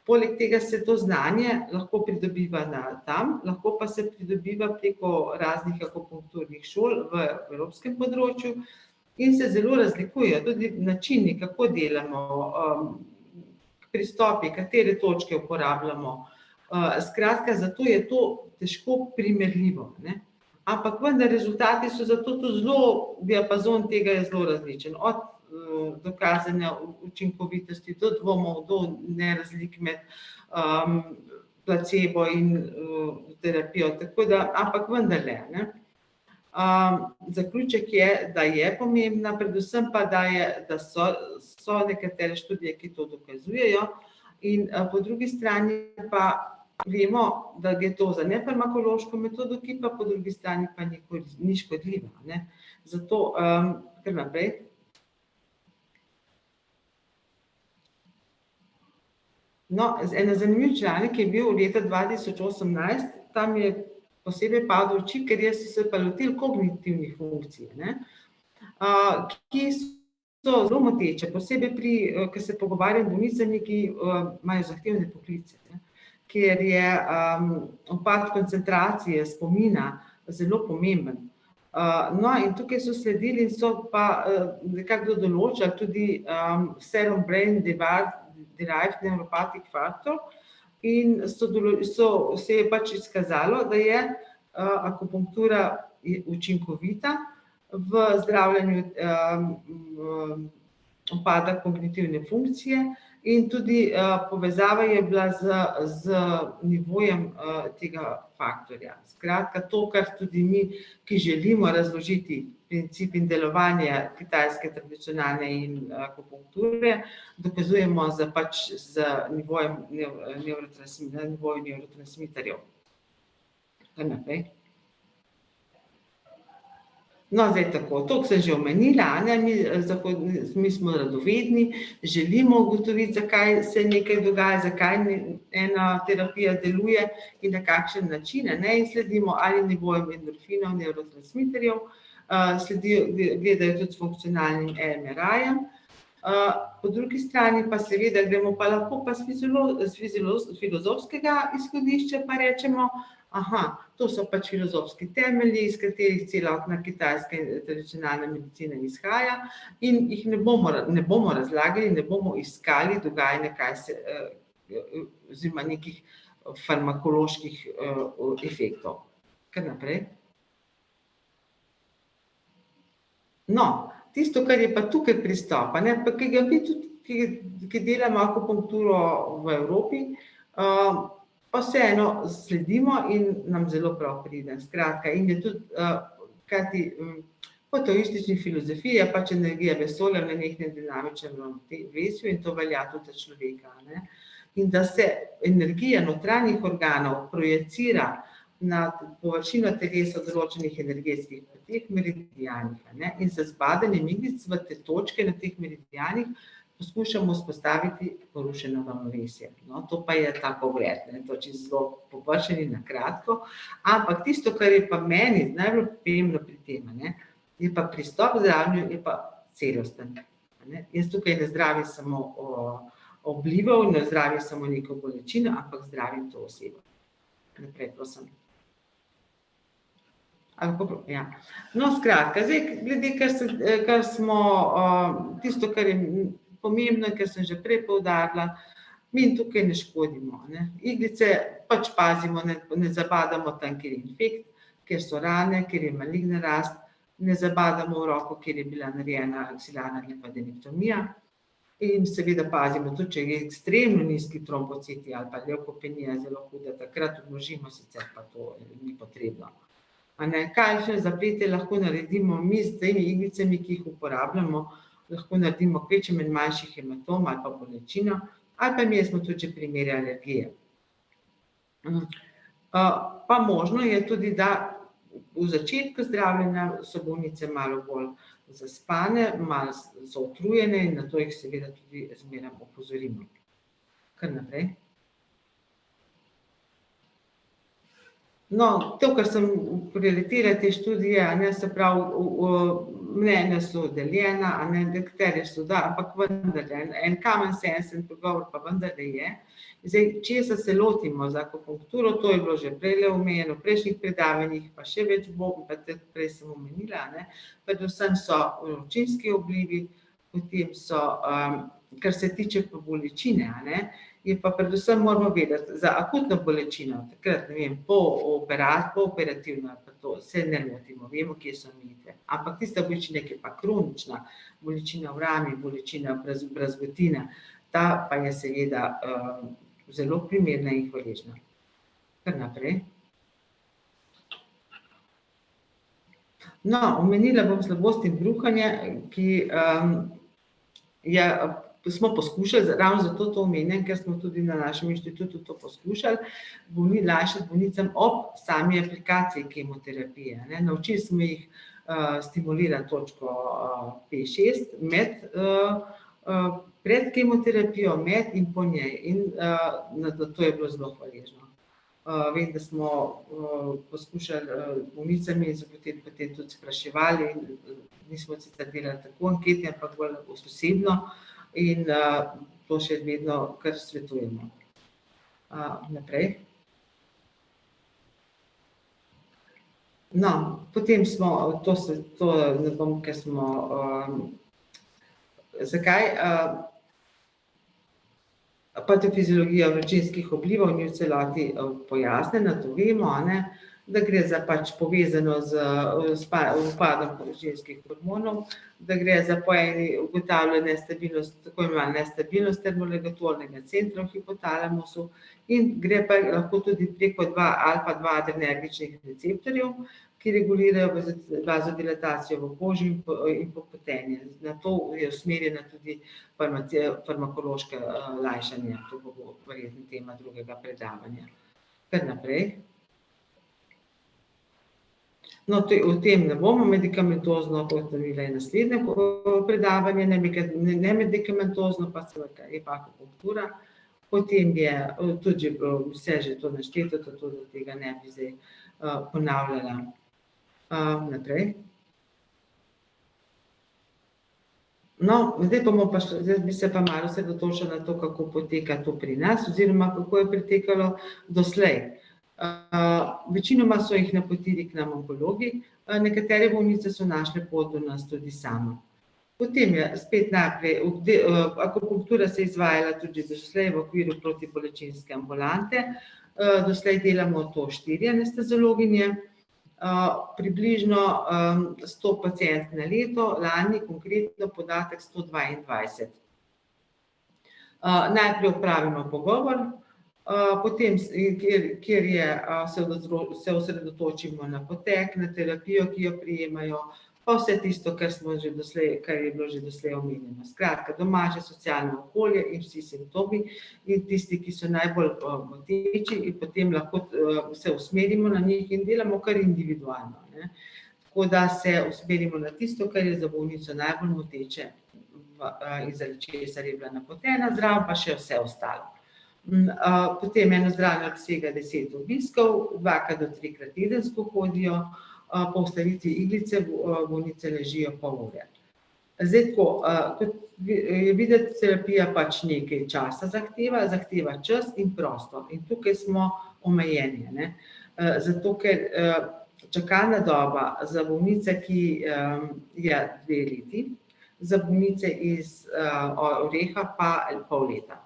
Poleg tega se to znanje lahko pridobiva tam, lahko pa se pridobiva preko raznih akupunkturnih šol v evropskem področju, in se zelo razlikujejo tudi načini, kako delamo, pristopi, katere točke uporabljamo. Skratka, zato je to težko primerljivo, ampak vendar rezultati so zato tudi zelo, diapazon tega je zelo različen, od dokazane učinkovitosti do dvomov, do nerazlik med placebo in terapijo, tako da, ampak vendarle, zaključek je, da je pomembna, predvsem pa, da so nekatere študije, ki to dokazujejo, in po drugi strani pa vemo, da je to za nefarmakološko metodo, ki pa po drugi strani pa ni škodljiva. Zato, kar naprej. No, en zanimiv članek je bil leta 2018, tam je posebej padel v oči, ker so se pa lotili kognitivnih funkcij, ki so zelo moteče, posebej ko se pogovarjam z bolnicami, ki imajo zahtevne poklice, ker je upad koncentracije, spomina zelo pomemben. No, in tukaj so sledili in so pa nekako določali tudi serum brain derived neuropathic factor, in se je pač izkazalo, da je akupunktura učinkovita v zdravljenju upada kognitivne funkcije in tudi povezava je bila z nivojem tega faktorja. Skratka, to, kar tudi mi, ki želimo razložiti princip in delovanje kitajske tradicionalne in akupunkture, dokazujemo z nivojem nevrotransmiterjev. Kar naprej. No, zdaj tako, toliko sem že omenila, mi smo radovedni, želimo ugotoviti, zakaj se nekaj dogaja, zakaj ena terapija deluje in na kakšen način, in sledimo ali nivojem endorfinov, nevrotransmiterjev, gledajo tudi s funkcionalnim MRI-jem. Po drugi strani pa seveda gremo pa lahko pa z filozofskega izhodišča pa rečemo, to so pač filozofski temelji, iz katerih celotna kitajska tradicionalna medicina izhaja in jih ne bomo razlagali, ne bomo iskali dogajanja, oziroma nekih farmakoloških efektov. Kar naprej. No, tisto, kar je pa tukaj pristopa, pa ki ga mi tudi, ki delamo akupunkturo v Evropi, pa vseeno sledimo in nam zelo prav pride. Skratka, in je tudi, kajti po taoistični filozofiji je pač energija vesolja v nenehnem dinamičnem ravnovesju in to velja tudi za človeka. in da se energija notranjih organov projicira na površino telesa v določenih energetskih poteh, meridijanih. In z zbadanjem iglic v te točke na teh meridijanih poskušamo vzpostaviti porušeno ravnovesje. No, to pa je ta pogled, to čisto zelo površen in na kratko, ampak tisto, kar je pa meni najbolj pomembno pri tem, je pa pristop zdravljenju, je pa celosten. Jaz tukaj ne zdravim samo oblival, ne zdravim samo neko bolečino, ampak zdravim to osebo. Naprej, prosim. Ja. No, skratka, zdaj, glede, kar smo, tisto, kar je pomembno, ker sem že prej poudarila, mi tukaj ne škodimo. Iglice pač pazimo, ne zabadamo tam, kjer je infekt, kjer so rane, kjer je maligna rast, ne zabadamo v roko, kjer je bila narejena aksilarna limfadenektomija in seveda pazimo tudi, če je ekstremno nizki trombociti ali pa levkopenija zelo huda, takrat odložimo, sicer pa to ni potrebno. Kakšne zaplete lahko naredimo mi z temi iglicami, ki jih uporabljamo, lahko naredimo kvečjem in manjših hematom ali pa bolečino, ali pa imeli smo tudi primere alergije. Pa možno je tudi, da v začetku zdravljenja so bolnice malo bolj zaspane, malo so utrujene in na to jih seveda tudi zmeraj opozorimo. Kar naprej. No, to, kar sem preletela te študije, se pravi, mnenja so deljena, nekatere so da, ampak vendarle, en common sense pogovor pa vendarle je. Zdaj, česa se lotimo za akupunkturo, to je bilo že prej omenjeno, v prejšnjih predavanjih, pa še več bo, pa prej sem omenila, predvsem so vročinski oblivi, potem so, kar se tiče pa bolečine, je pa predvsem moramo vedeti, za akutno bolečino, takrat, ne vem, pooperativno, pa to se ne lotimo, vemo, kje so omejitve. Ampak tista bolečina, ki je pa kronična, bolečina v rami, bolečina brazgotina, ta pa je seveda zelo primerna in hvaležna. Kar naprej. No, omenila bom slabost in bruhanje, ki smo poskušali, ravno zato to omenjam, ker smo tudi na našem inštitutu to poskušali, lajšati bolnicam ob sami aplikaciji kemoterapije. Naučili smo jih stimulirati točko P6 pred kemoterapijo, med in po njej. In to je bilo zelo hvaležno. Vem, da smo poskušali bolnicami in so potem tudi spraševali, nismo sicer delali tako ankete, ampak bolj osebno, in to še vedno kar svetujemo. Naprej. No, potem smo, to ne bom, ker smo, zakaj? Patofiziologija vročinskih oblivov ni v celoti pojasnjena, to vemo, da gre za pač povezano z upadom vročinskih hormonov, da gre za po eni ugotavljanje nestabilnost, tako imenovana nestabilnost termoregulatornega centra v hipotalamusu in gre pa lahko tudi preko alfa-2 adrenergičnih receptorjev, ki regulirajo vazodilatacijo v koži in popotenje. Na to je usmerjena tudi farmakološka lajšanja, to bo verjetno tema drugega predavanja. Kar naprej. No, o tem ne bomo medikamentozno, kot je naslednje predavanje, ne medikamentozno, pa seveda je pa akupunktura. Potem je tudi vse že to našteto, tako da tega ne bi zdaj ponavljala. Naprej. No, zdaj bi se pa malo osredotočila na to, kako poteka to pri nas, oziroma kako je pretekalo doslej. Večinoma so jih napotili k nam onkologi, nekatere bolnice so našle pot do nas tudi sama. Potem je spet najprej, akupunktura se je izvajala tudi doslej v okviru protibolečinske ambulante, doslej delamo to 4 anesteziologinje, približno 100 pacientk na leto, lani konkretno podatek 122. Najprej opravimo pogovor, potem, kjer se osredotočimo na potek, na terapijo, ki jo prijemajo, pa vse tisto, kar je bilo že doslej omenjeno. Skratka, domače socialno okolje in vsi simptomi in tisti, ki so najbolj moteči, in potem lahko se usmerimo na njih in delamo kar individualno, ne. Tako da se usmerimo na tisto, kar je za bolnico najbolj moteče in zaradi česar je bila napotena, zraven pa še vse ostalo. Potem eno zdravljenje obsega 10 obiskov, 2 do 3 tedensko hodijo, po vstavitvi iglice bolnice ležijo pol ure. Zdaj tako, kot je videti, terapija pač nekaj časa zahteva čas in prostor. In tukaj smo omejeni, ne. Zato, ker čakalna doba za bolnice, ki je 2 leti, za bolnice iz Oreha pa pol leta.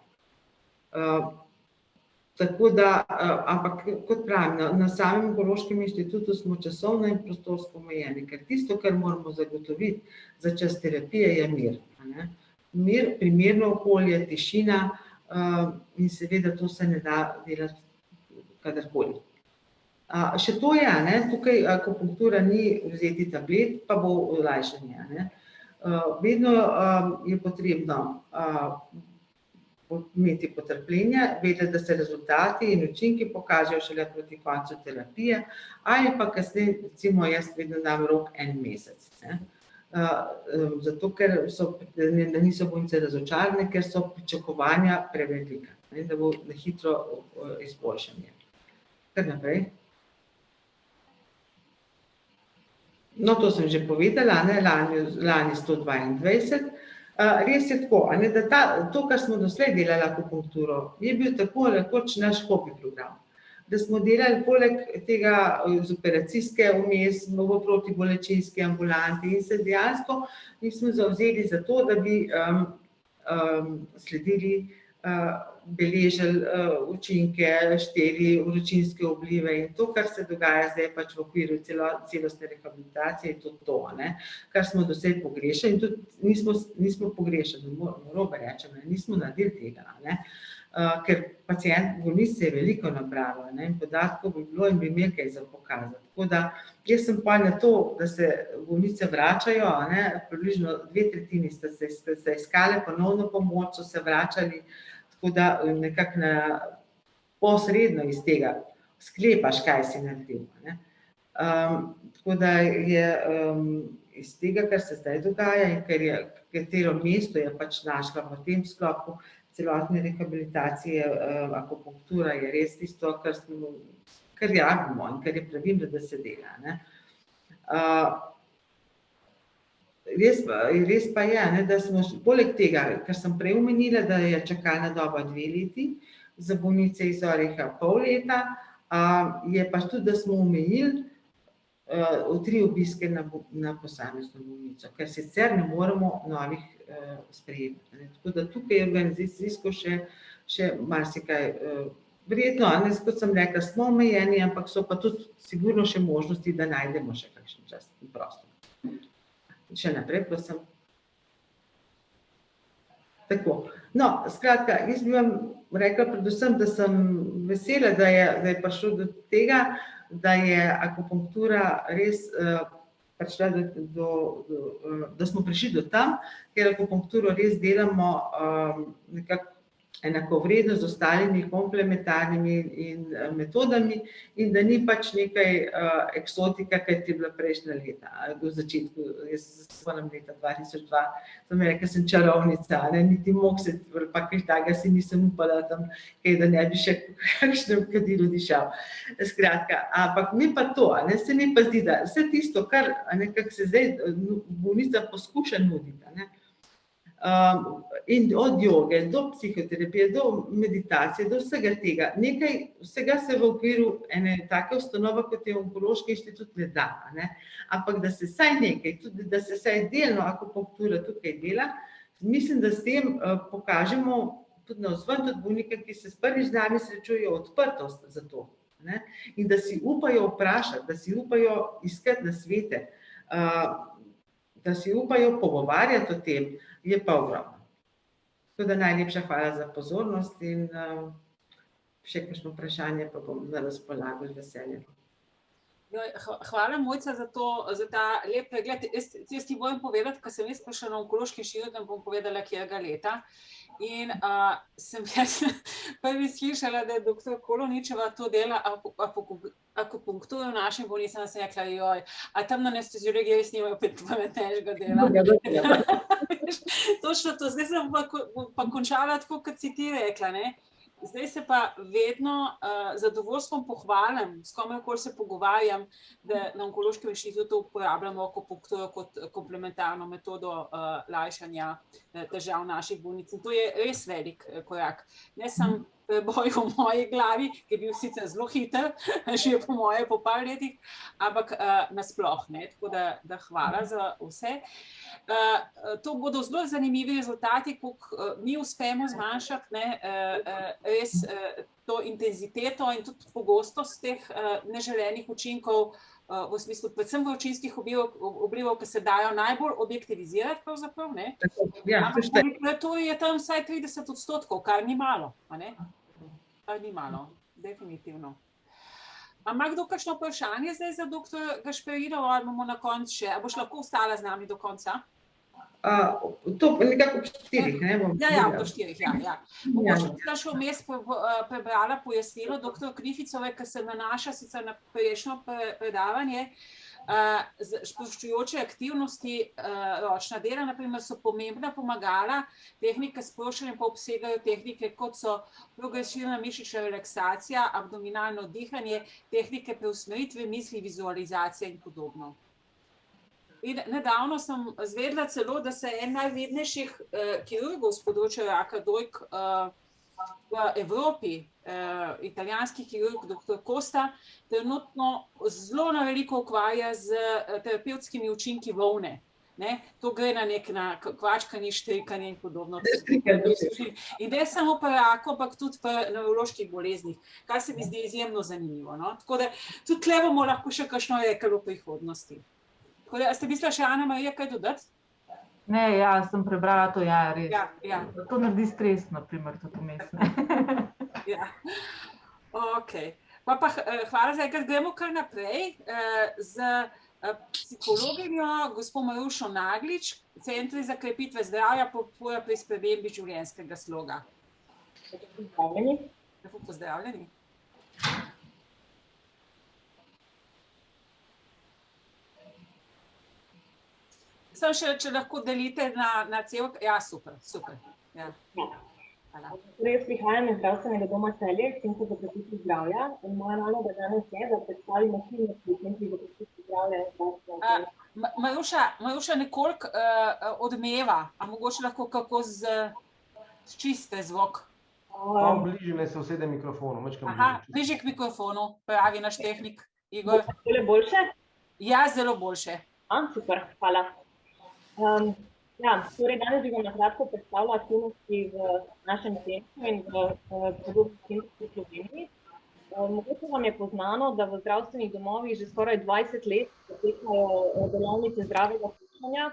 Tako da, ampak kot pravim, na samem Onkološkem inštitutu smo časovno in prostorsko omejeni, ker tisto, kar moramo zagotoviti za čas terapije, je mir, a ne. Mir, primerno okolje, tišina in seveda to se ne da delati kadarkoli. Še to je, a ne, tukaj akupunktura ni vzeti tablet, pa bo olajšanje, a ne. Vedno je potrebno imeti potrpljenje, vedeti, da se rezultati in učinki pokažejo šele proti koncu terapije, ali pa kasneje, recimo jaz vedno dam rok 1 mesec, ne. Zato, ker niso bolnice razočarane, ker so pričakovanja prevelika, ne, da bo na hitro izboljšanje. Kar naprej. No, to sem že povedala, ne, lani 122. Res je tako, a ne, da to, kar smo doslej delali akupunkturo, je bil tako rekoč naš hobi program. Da smo delali poleg tega z operacijske vmes, v protibolečinski ambulanti in se dejansko nismo zavzeli za to, da bi sledili, beležili učinke, šteli vročinske vplive in to, kar se dogaja zdaj pač v okviru celostne rehabilitacije, je to, ne, kar smo doslej pogrešali in tudi nismo pogrešali, narobe rečem, nismo naredili tega, ne, ker bolnic se je veliko nabralo, ne, in podatkov bi bilo in bi imeli kaj za pokazati. Tako da jaz sem pa na to, da se bolnice vračajo, a ne, približno 2/3 sta se iskale ponovno pomoč, so se vračali, tako da nekako posredno iz tega sklepaš, kaj si naredil, ne. Tako da je iz tega, kar se zdaj dogaja in katero mesto je pač našla v tem sklopu celotne rehabilitacije, akupunktura je res tisto, kar rabimo in kar je pravilno, da se dela, ne. Res pa je, ne, da smo poleg tega, kar sem prej omenila, da je čakalna doba 2 leti, za bolnice iz Oreha pol leta, je pa tudi, da smo omejili 3 obiske na posamezno bolnico, ker sicer ne moremo novih sprejemati, ne. Tako da tukaj je organizacijsko še marsikaj verjetno, ne, kot sem rekla, smo omejeni, ampak so pa tudi sigurno še možnosti, da najdemo še kakšen čas in prostor. Še naprej, prosim. Tako, no, skratka, jaz bi vam rekla predvsem, da sem vesela, da je prišlo do tega, da je akupunktura res prišla da smo prišli do tam, ker akupunkturo res delamo nekako enakovredno z ostalimi komplementarnimi metodami in da ni pač nekaj eksotika, kot je bila prejšnja leta, v začetku, jaz se spomnim leta 2002, sem rekla, sem čarovnica, ne, niti mokset, pa kaj takega si nisem upala tam, da ne bi še kakšnem kadilu dišal. Skratka, ampak mi pa to, ne, se mi pa zdi, da vse tisto, kar nekako se zdaj bolnica poskuša nuditi, ne, in od joge, do psihoterapije, do meditacije, do vsega tega. Vsega se v okviru ene take ustanove, kot je Onkološki inštitut, ne da, ne. Ampak da se vsaj nekaj, tudi da se vsaj delno akupunktura tukaj dela, mislim, da s tem pokažemo tudi navzven, tudi bolnikom, ki se prvič z nami srečujejo, odprtost za to, ne. In da si upajo vprašati, da si upajo iskati nasvete, da si upajo pogovarjati o tem, je pa ogromno. Tako da najlepša hvala za pozornost in še kakšno vprašanje pa bom na razpolago z veseljem. Hvala, Mojca, za ta lep pregled. Jaz ti bom povedati, ko sem jaz prišla na Onkološki inštitut, bom povedala, kjerega leta. In sem jaz prvi slišala, da je dr. Koloničeva to dela akupunkturo v našem bolnici, sem rekla, joj, a tam na anesteziologiji res nimajo pametnejšega dela. Točno to, zdaj sem pa končala tako, kot si ti rekla, ne. Zdaj se pa vedno zadovoljstvom pohvalim, s komerkoli se pogovarjam, da na Onkološkem inštitutu uporabljamo akupunkturo kot komplementarno metodo lajšanja težav naših bolnic. In to je res velik korak. Ne samo preboj v moji glavi, ki je bil sicer zelo hiter, že po moje po par letih, ampak nasploh, ne. Tako da hvala za vse. To bodo zelo zanimivi rezultati, koliko mi uspemo zmanjšati, ne, res to intenziteto in tudi pogostost teh neželenih učinkov, v smislu predvsem vročinskih vplivov, ki se dajo najbolj objektivizirati pravzaprav, ne. Ampak to je tam vsaj 30%, kar ni malo, a ne. Kar ni malo, definitivno. A ima kdo kakšno vprašanje zdaj za dr. Gašperinovo, ali bomo na koncu še, a boš lahko ostala z nami do konca? To nekako po 4, ne bom. Ja, po 4, ja. Mogoče bi še vmes prebrala pojasnilo dr. Krificove, ki se nanaša sicer na prejšnjo predavanje. Sproščujoče aktivnosti, ročna dela, na primer, so pomembna pomagala, tehnike sproščanja pa obsegajo tehnike, kot so progresivna mišična relaksacija, abdominalno dihanje, tehnike preusmeritve misli, vizualizacija in podobno. In nedavno sem izvedela celo, da se en najvidnejših kirurgov s področja raka dojk v Evropi, italijanski kirurg dr. Costa, trenutno zelo na veliko ukvarja z terapevtskimi učinki volne. To gre na kvačkanje, štrikanje in podobno. In ne samo pri raku, ampak tudi pri nevroloških boleznih, kar se mi zdi izjemno zanimivo. Tako da tudi tukaj bomo lahko še kakšno rekli v prihodnosti. A ste mislila še Ana Marija kaj dodati? Ne, ja, sem prebrala to, ja, res. Ja. To naredi stres, na primer, tudi vmes, ne. Ja, okej. Pa hvala za enkrat, gremo kar naprej z psihologinjo, gospo Marušo Naglič, Centri za krepitve zdravja, podpora pri spremembi življenjskega sloga. Pozdravljeni. Lepo pozdravljeni. Sem še, če lahko delite na cel... Ja, super. Ja. Torej, jaz prihajam iz zdravstvenega doma Celje, Centra za krepitev zdravja, in moja naloga danes je, da predstavim aktivnosti Centri za krepitev zdravja. Maruša nekoliko odmeva, a mogoče lahko kako čiste zvok? Bližje se usede mikrofonu. Aha, bližje k mikrofonu, pravi naš tehnik Igor. Bo boljše? Ja, zelo boljše. Super, hvala. Torej danes bi vam na kratko predstavila aktivnosti v našem centru in v podobnih centrih v Sloveniji. Mogoče vam je poznano, da v zdravstvenih domovih že skoraj 20 let potekajo delavnice zdravega počutja.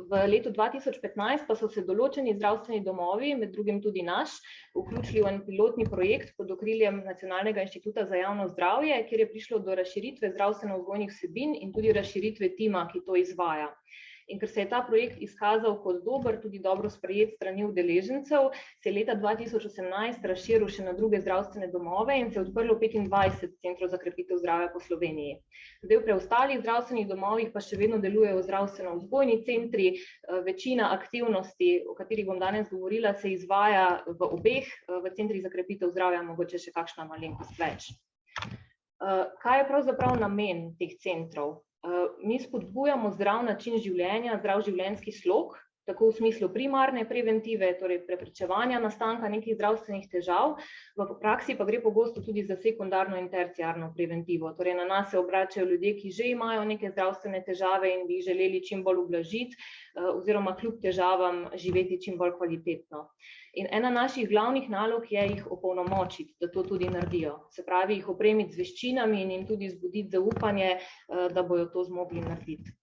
V letu 2015 pa so se določeni zdravstveni domovi, med drugim tudi naš, vključili v en pilotni projekt pod okriljem Nacionalnega inštituta za javno zdravje, kjer je prišlo do razširitve zdravstveno-vzgojnih vsebin in tudi razširitve tima, ki to izvaja. In ker se je ta projekt izkazal kot dober, tudi dobro sprejet strani udeležencev, se je leta 2018 razširil še na druge zdravstvene domove in se je odprlo 25 centrov za krepitev zdravja po Sloveniji. Zdaj v preostalih zdravstvenih domovih pa še vedno delujejo zdravstveno-vzgojni centri, večina aktivnosti, o katerih bom danes govorila, se izvaja v obeh, v centrih za krepitev zdravja, mogoče še kakšna malenkost več. Kaj je pravzaprav namen teh centrov? Mi spodbujamo zdrav način življenja, zdrav življenjski slog, tako v smislu primarne preventive, torej preprečevanja nastanka nekih zdravstvenih težav, v praksi pa gre pogosto tudi za sekundarno in terciarno preventivo. Torej na nas se obračajo ljudje, ki že imajo neke zdravstvene težave in bi jih želeli čim bolj ublažiti oziroma kljub težavam živeti čim bolj kvalitetno. In ena naših glavnih nalog je jih opolnomočiti, da to tudi naredijo. Se pravi, jih opremiti z veščinami in jim tudi zbuditi zaupanje, da bojo to zmogli narediti.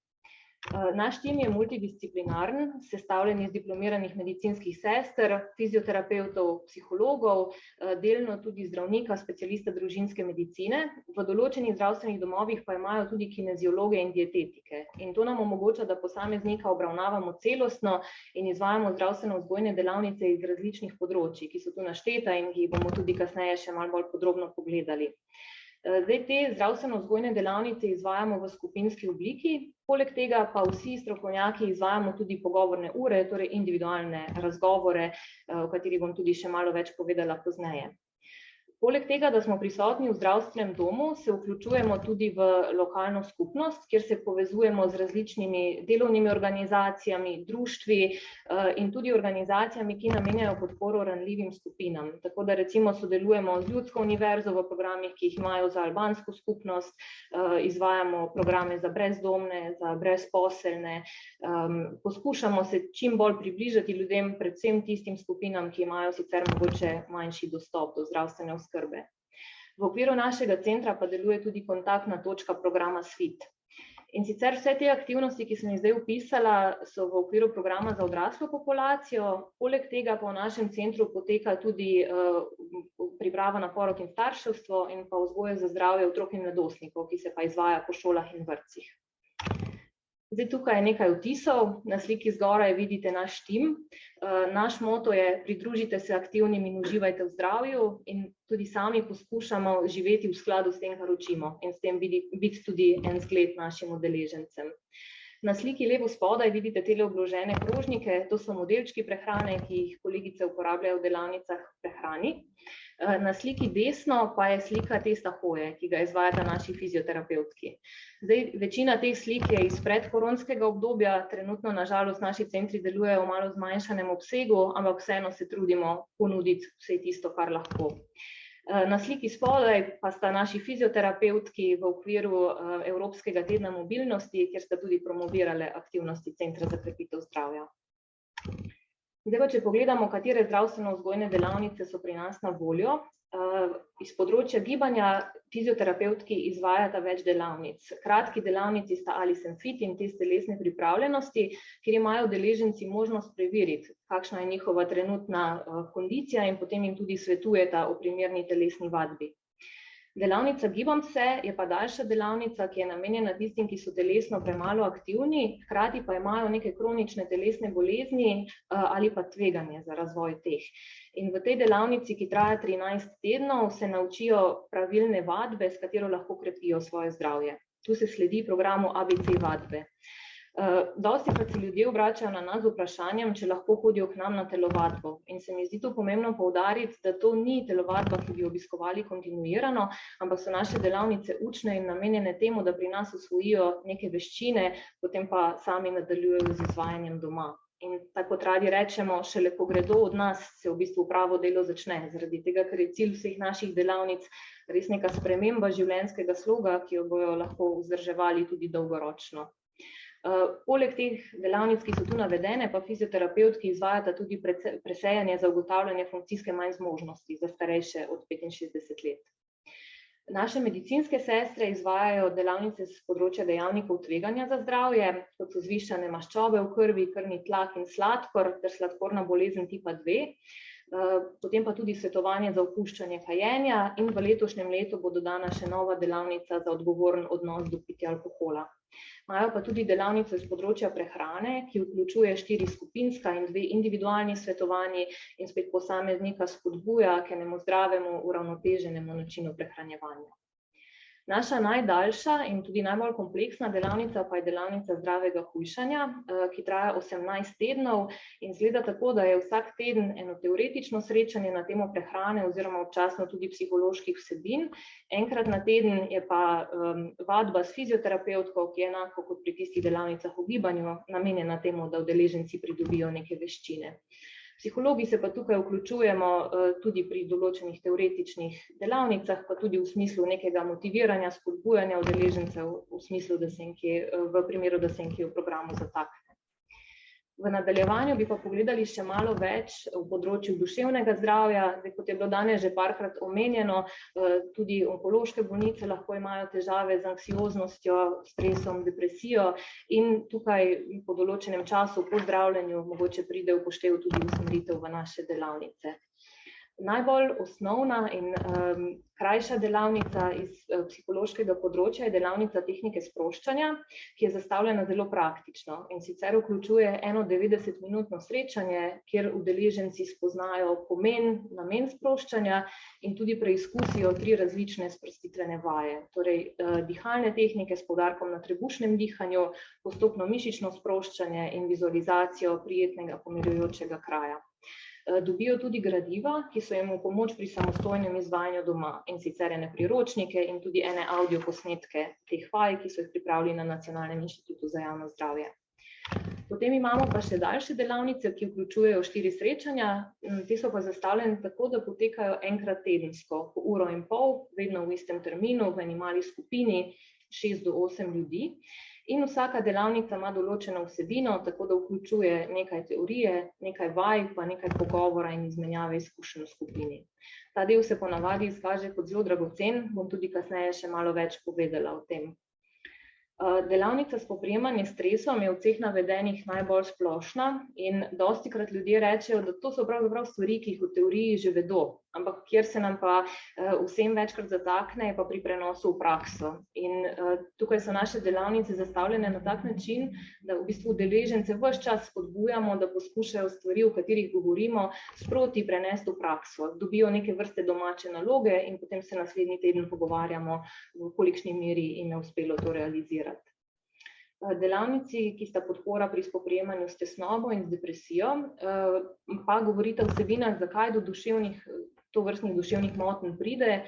Naš tim je multidisciplinaren, sestavljen iz diplomiranih medicinskih sester, fizioterapevtov, psihologov, delno tudi zdravnika, specialista družinske medicine. V določenih zdravstvenih domovih pa imajo tudi kineziologe in dietetike. In to nam omogoča, da posameznika obravnavamo celostno in izvajamo zdravstveno vzgojne delavnice iz različnih področij, ki so tu našteta in ki jih bomo tudi kasneje še malo bolj podrobno pogledali. Zdaj te zdravstveno vzgojne delavnice izvajamo v skupinski obliki, poleg tega pa vsi strokovnjaki izvajamo tudi pogovorne ure, torej individualne razgovore, o katerih bom tudi še malo več povedala pozneje. Poleg tega, da smo prisotni v zdravstvenem domu, se vključujemo tudi v lokalno skupnost, kjer se povezujemo z različnimi delovnimi organizacijami, društvi in tudi organizacijami, ki namenjajo podporo ranljivim skupinam. Tako da recimo sodelujemo z Ljudsko univerzo v programih, ki jih imajo za albansko skupnost, izvajamo programe za brezdomne, za brezposelne, poskušamo se čim bolj približati ljudem, predvsem tistim skupinam, ki imajo sicer mogoče manjši dostop do zdravstvene oskrbe. V okviru našega centra pa deluje tudi kontaktna točka programa SFIT. In sicer vse te aktivnosti, ki sem jih zdaj opisala, so v okviru programa za odraslo populacijo, poleg tega pa v našem centru poteka tudi priprava na porod in starševstvo in pa vzgoja za zdravje otrok in mladostnikov, ki se pa izvaja po šolah in vrtcih. Zdaj tukaj je nekaj vtisov, na sliki zgoraj vidite naš tim. Naš moto je pridružite se aktivnim in uživajte v zdravju in tudi sami poskušamo živeti v skladu s tem, kar učimo in s tem biti tudi en zgled našim udeležencem. Na sliki levo spodaj vidite tele obložene krožnike, to so modelčki prehrane, ki jih kolegice uporabljajo v delavnicah prehrani. Na sliki desno pa je slika testa hoje, ki ga izvajata naši fizioterapevtki. Zdaj, večina teh slik je iz predkoronskega obdobja, trenutno na žalost naši centri delujejo v malo zmanjšanem obsegu, ampak vseeno se trudimo ponuditi vse tisto, kar lahko. Na sliki spodaj pa sta naši fizioterapevtki v okviru Evropskega tedna mobilnosti, kjer sta tudi promovirale aktivnosti Centra za krepitev zdravja. Zdaj pa, če pogledamo, katere zdravstveno-vzgojne delavnice so pri nas na voljo. Iz področja gibanja fizioterapevtki izvajata več delavnic. Kratki delavnici sta Alice and Fit in test telesne pripravljenosti, kjer imajo udeleženci možnost preveriti, kakšna je njihova trenutna kondicija in potem jim tudi svetujeta o primerni telesni vadbi. Delavnica Gibam se je pa daljša delavnica, ki je namenjena tistim, ki so telesno premalo aktivni, hkrati pa imajo neke kronične telesne bolezni ali pa tveganje za razvoj teh. In v tej delavnici, ki traja 13 tednov, se naučijo pravilne vadbe, s katero lahko krepijo svoje zdravje. Tu se sledi programu ABC vadbe. Dostikrat se ljudje obračajo na nas z vprašanjem, če lahko hodijo k nam na telovadbo. In se mi zdi to pomembno poudariti, da to ni telovadba, ki bi obiskovali kontinuirano, ampak so naše delavnice učne in namenjene temu, da pri nas osvojijo neke veščine, potem pa sami nadaljujejo z izvajanjem doma. In tako radi rečemo, šele ko gredo od nas, se v bistvu pravo delo začne, zaradi tega, ker je cilj vseh naših delavnic res neka sprememba življenjskega sloga, ki jo bojo lahko vzdrževali tudi dolgoročno. Poleg teh delavnic, ki so tu navedene, pa fizioterapevtki izvajata tudi presejanje za ugotavljanje funkcijske manjzmožnosti za starejše od 65 let. Naše medicinske sestre izvajajo delavnice z področja dejavnikov tveganja za zdravje, kot so zvišane maščobe v krvi, krvni tlak in sladkor ter sladkorna bolezen tipa 2. Potem pa tudi svetovanje za opuščanje kajenja in v letošnjem letu bo dodana še nova delavnica za odgovoren odnos do pitja alkohola. Imajo pa tudi delavnice z področja prehrane, ki vključuje 4 skupinska in 2 individualni svetovanji in spet posameznika spodbuja k enemu zdravemu, uravnoteženemu načinu prehranjevanja. Naša najdaljša in tudi najbolj kompleksna delavnica pa je delavnica zdravega hujšanja, ki traja 18 tednov in izgleda tako, da je vsak teden eno teoretično srečanje na temo prehrane oziroma občasno tudi psiholoških vsebin. Enkrat na teden je pa vadba s fizioterapevtko, ki je enako kot pri tistih delavnicah o gibanju namenjena temu, da udeleženci pridobijo neke veščine. Psihologi se pa tukaj vključujemo tudi pri določenih teoretičnih delavnicah, pa tudi v smislu nekega motiviranja, spodbujanja udeležencev v smislu, v primeru, da se jim kje v programu zatakne. V nadaljevanju bi pa pogledali še malo več v področju duševnega zdravja. Zdaj, kot je bilo danes že parkrat omenjeno, tudi onkološke bolnice lahko imajo težave z anksioznostjo, stresom, depresijo in tukaj po določenem času po zdravljenju mogoče pride v poštev tudi usmeritev v naše delavnice. Najbolj osnovna in krajša delavnica iz psihološkega področja je delavnica tehnike sproščanja, ki je zastavljena zelo praktično in sicer vključuje eno 90-minutno srečanje, kjer udeleženci spoznajo pomen, namen sproščanja in tudi preizkusijo 3 različne sprostitvene vaje, torej dihalne tehnike s poudarkom na trebušnem dihanju, postopno mišično sproščanje in vizualizacijo prijetnega pomirjujočega kraja. Dobijo tudi gradiva, ki so jim v pomoč pri samostojnem izvajanju doma, in sicer ene priročnike in tudi ene avdioposnetke teh vaj, ki so jih pripravili na Nacionalnem inštitutu za javno zdravje. Potem imamo pa še daljše delavnice, ki vključujejo 4 srečanja, te so pa zastavljene tako, da potekajo enkrat tedensko, po 1,5 ure, vedno v istem terminu, v eni mali skupini 6 do 8 ljudi. In vsaka delavnica ima določeno vsebino, tako da vključuje nekaj teorije, nekaj vaj, pa nekaj pogovora in izmenjave izkušenj v skupini. Ta del se ponavadi izkaže kot zelo dragocen, bom tudi kasneje še malo več povedala o tem. Delavnica spoprijemanja s stresom je od vseh navedenih najbolj splošna in dostikrat ljudje rečejo, da to so pravzaprav stvari, ki jih v teoriji že vedo, ampak kjer se nam pa vsem večkrat zatakne, je pa pri prenosu v prakso. In tukaj so naše delavnice zastavljene na tak način, da v bistvu udeležence ves čas spodbujamo, da poskušajo stvari, o katerih govorimo, sproti prenesti v prakso. Dobijo neke vrste domače naloge in potem se naslednji teden pogovarjamo, v kolikšni meri jim je uspelo to realizirati. Delavnici, ki sta podpora pri spoprijemanju s tesnobo in z depresijo, pa govorita o vsebinah, zakaj do tovrstnih duševnih motenj pride,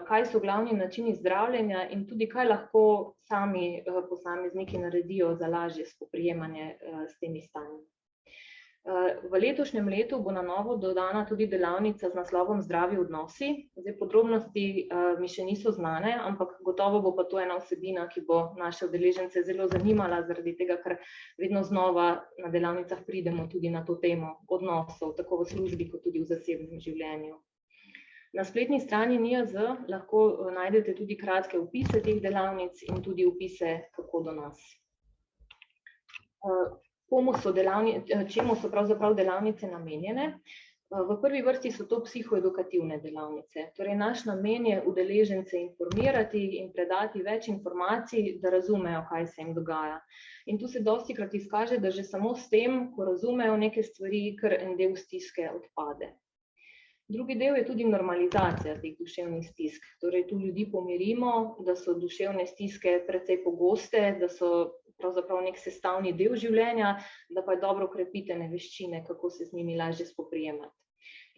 kaj so glavni načini zdravljenja in tudi kaj lahko sami posamezniki naredijo za lažje spoprijemanje s temi stanji. V letošnjem letu bo na novo dodana tudi delavnica z naslovom Zdravi odnosi. Zdaj, podrobnosti mi še niso znane, ampak gotovo bo pa to ena vsebina, ki bo naše udeležence zelo zanimala, zaradi tega, ker vedno znova na delavnicah pridemo tudi na to temo odnosov, tako v službi kot tudi v zasebnem življenju. Na spletni strani NIJZ lahko najdete tudi kratke opise teh delavnic in tudi opise, kako do nas. Čemu so pravzaprav delavnice namenjene? V prvi vrsti so to psihoedukativne delavnice. Torej, naš namen je udeležence informirati in predati več informacij, da razumejo, kaj se jim dogaja. In tu se dostikrat izkaže, da že samo s tem, ko razumejo neke stvari, kar en del stiske odpade. Drugi del je tudi normalizacija teh duševnih stisk. Torej, tu ljudi pomirimo, da so duševne stiske precej pogoste, da so pravzaprav nek sestavni del življenja, da pa je dobro krepitene veščine, kako se z njimi lažje spoprijemati.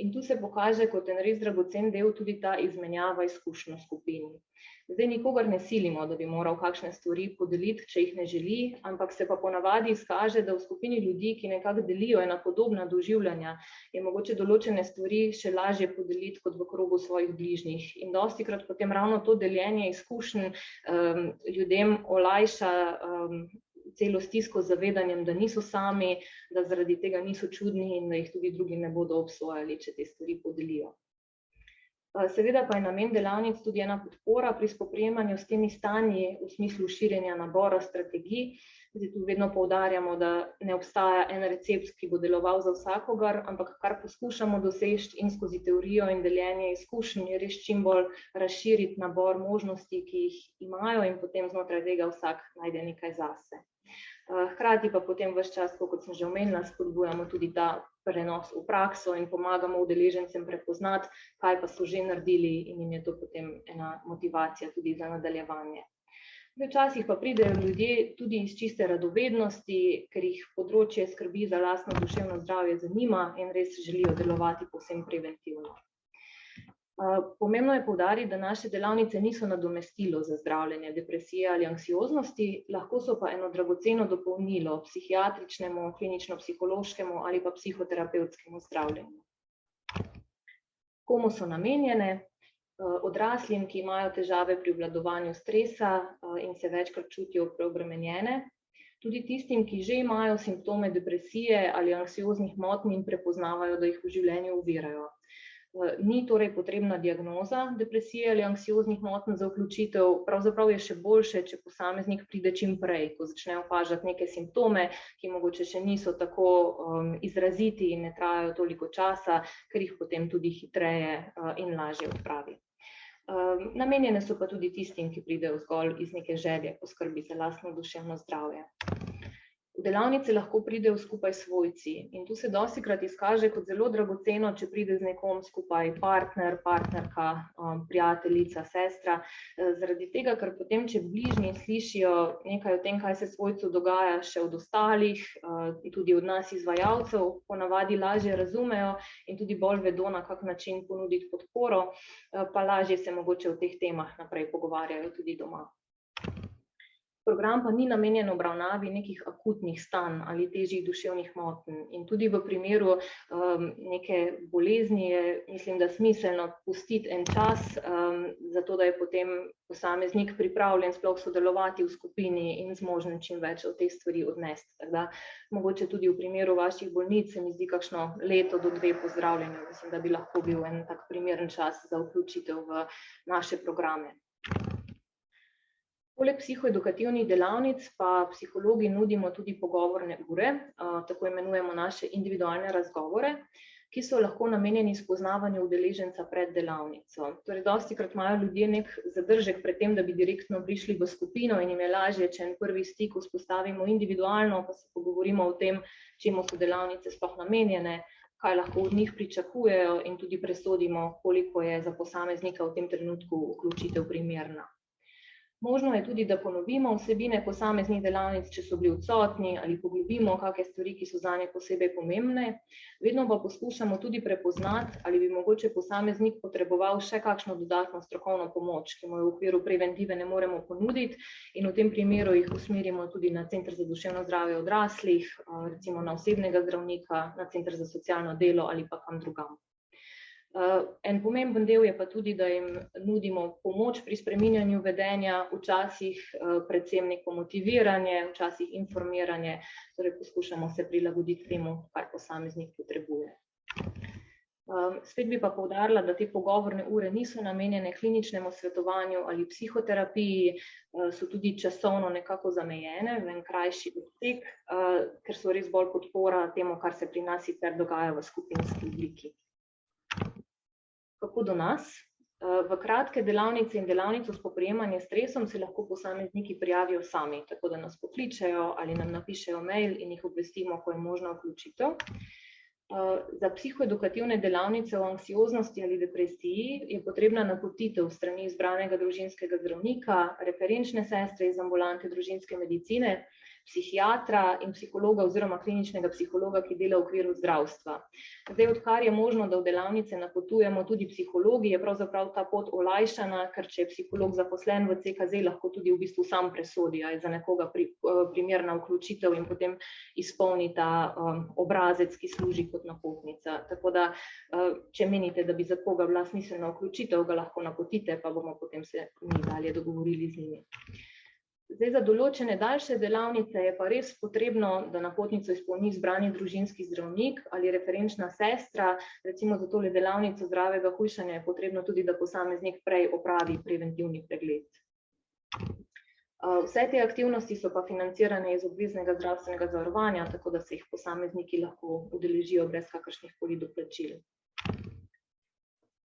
In tu se pokaže kot en res dragocen del tudi ta izmenjava izkušenj v skupini. Zdaj nikogar ne silimo, da bi moral kakšne stvari podeliti, če jih ne želi, ampak se pa ponavadi izkaže, da v skupini ljudi, ki nekako delijo ena podobna doživljanja, je mogoče določene stvari še lažje podeliti kot v krogu svojih bližnjih. In dostikrat potem ravno to deljenje izkušenj ljudem olajša celo stisko z zavedanjem, da niso sami, da zaradi tega niso čudni in da jih tudi drugi ne bodo obsojali, če te stvari podelijo. Seveda pa je namen delavnic tudi ena podpora pri spoprijemanju s temi stanji v smislu širjenja nabora strategij. Zdaj tu vedno poudarjamo, da ne obstaja en recept, ki bo deloval za vsakogar, ampak kar poskušamo doseči in skozi teorijo in deljenje izkušenj je res čim bolj razširiti nabor možnosti, ki jih imajo in potem znotraj tega vsak najde nekaj zase. Hkrati pa potem ves čas, kot sem že omenila, spodbujamo tudi ta prenos v prakso in pomagamo udeležencem prepoznati, kaj pa so že naredili in jim je to potem ena motivacija tudi za nadaljevanje. Včasih pa pridejo ljudje tudi iz čiste radovednosti, ker jih področje skrbi za lastno duševno zdravje zanima in res želijo delovati povsem preventivno. Pomembno je poudariti, da naše delavnice niso nadomestilo za zdravljenje depresije ali anksioznosti, lahko so pa eno dragoceno dopolnilo psihiatričnemu, klinično-psihološkemu ali pa psihoterapevtskemu zdravljenju. Komu so namenjene? Odraslim, ki imajo težave pri obvladovanju stresa in se večkrat čutijo preobremenjene, Tudi tistim, ki že imajo simptome depresije ali anksioznih motenj in prepoznavajo, da jih v življenju ovirajo. Ni torej potrebna diagnoza depresije ali anksioznih motenj za vključitev, pravzaprav je še boljše, če posameznik pride čim prej, ko začne opažati neke simptome, ki mogoče še niso tako izraziti in ne trajajo toliko časa, ker jih potem tudi hitreje in lažje odpravi. Namenjene so pa tudi tistim, ki pridejo zgolj iz neke želje po skrbi za lastno duševno zdravje. V delavnice lahko pridejo skupaj svojci in tu se dostikrat izkaže kot zelo dragoceno, če pride z nekom skupaj partner, partnerka, prijateljica, sestra, zaradi tega, ker potem, če bližnji slišijo nekaj o tem, kaj se svojcu dogaja še od ostalih, tudi od nas izvajalcev, ponavadi lažje razumejo in tudi bolj vedo, na kak način ponuditi podporo, pa lažje se mogoče o teh temah naprej pogovarjajo tudi doma. Program pa ni namenjen obravnavi nekih akutnih stanj ali težjih duševnih motenj in tudi v primeru neke bolezni je, mislim, da smiselno pustiti en čas, zato da je potem posameznik pripravljen sploh sodelovati v skupini in zmožen čim več od teh stvari odnesti. Tako da mogoče tudi v primeru vaših bolnic se mi zdi kakšno leto do 2 po zdravljenju, mislim, da bi lahko bil en tak primeren čas za vključitev v naše programe. Poleg psihoedukativnih delavnic pa psihologi nudimo tudi pogovorne ure, tako imenujemo naše individualne razgovore, ki so lahko namenjeni spoznavanju udeleženca pred delavnico. Torej, dostikrat imajo ljudje nek zadržek pred tem, da bi direktno prišli v skupino in jim je lažje, če en prvi stik vzpostavimo individualno, pa se pogovorimo o tem, čemu so delavnice sploh namenjene, kaj lahko od njih pričakujejo in tudi presodimo, koliko je za posameznika v tem trenutku vključitev primerna. Možno je tudi, da ponovimo vsebine posameznih delavnic, če so bili odsotni, ali poglobimo kakšne stvari, ki so zanje posebej pomembne. Vedno pa poskušamo tudi prepoznati, ali bi mogoče posameznik potreboval še kakšno dodatno strokovno pomoč, ki mu jo v okviru preventive ne moremo ponuditi, in v tem primeru jih usmerimo tudi na Center za duševno zdravje odraslih, recimo na osebnega zdravnika, na Center za socialno delo ali pa kam drugam. En pomemben del je pa tudi, da jim nudimo pomoč pri spreminjanju vedenja, včasih predvsem neko motiviranje, včasih informiranje, torej poskušamo se prilagoditi temu, kar posameznik potrebuje. Spet bi pa poudarila, da te pogovorne ure niso namenjene kliničnemu svetovanju ali psihoterapiji, so tudi časovno nekako zamejene v en krajši obseg, ker so res bolj podpora temu, kar se pri nas sicer dogaja v skupinski obliki. Kako do nas? V kratke delavnice in delavnico spoprijemanja s stresom se lahko posamezniki prijavijo sami, tako da nas pokličejo ali nam napišejo mail in jih obvestimo, ko je možna vključitev. Za psihoedukativne delavnice o anksioznosti ali depresiji je potrebna napotitev strani izbranega družinskega zdravnika, referenčne sestre iz ambulante družinske medicine, psihiatra in psihologa oziroma kliničnega psihologa, ki dela v okviru zdravstva. Zdaj, odkar je možno, da v delavnice napotujemo tudi psihologi, je pravzaprav ta pot olajšana, ker če je psiholog zaposlen v CKZ, lahko tudi v bistvu sam presodi, ali za nekoga primerna vključitev in potem izpolni ta obrazec, ki služi kot napotnica. Tako da, če menite, da bi za koga bila smiselna vključitev, ga lahko napotite, pa bomo potem se mi dalje dogovorili z njimi. Zdaj, za določene daljše delavnice je pa res potrebno, da napotnico izpolni izbrani družinski zdravnik ali referenčna sestra, recimo za tole delavnico zdravega hujšanja je potrebno tudi, da posameznik prej opravi preventivni pregled. Vse te aktivnosti so pa financirane iz obveznega zdravstvenega zavarovanja, tako da se jih posamezniki lahko udeležijo brez kakršnih koli doplačil.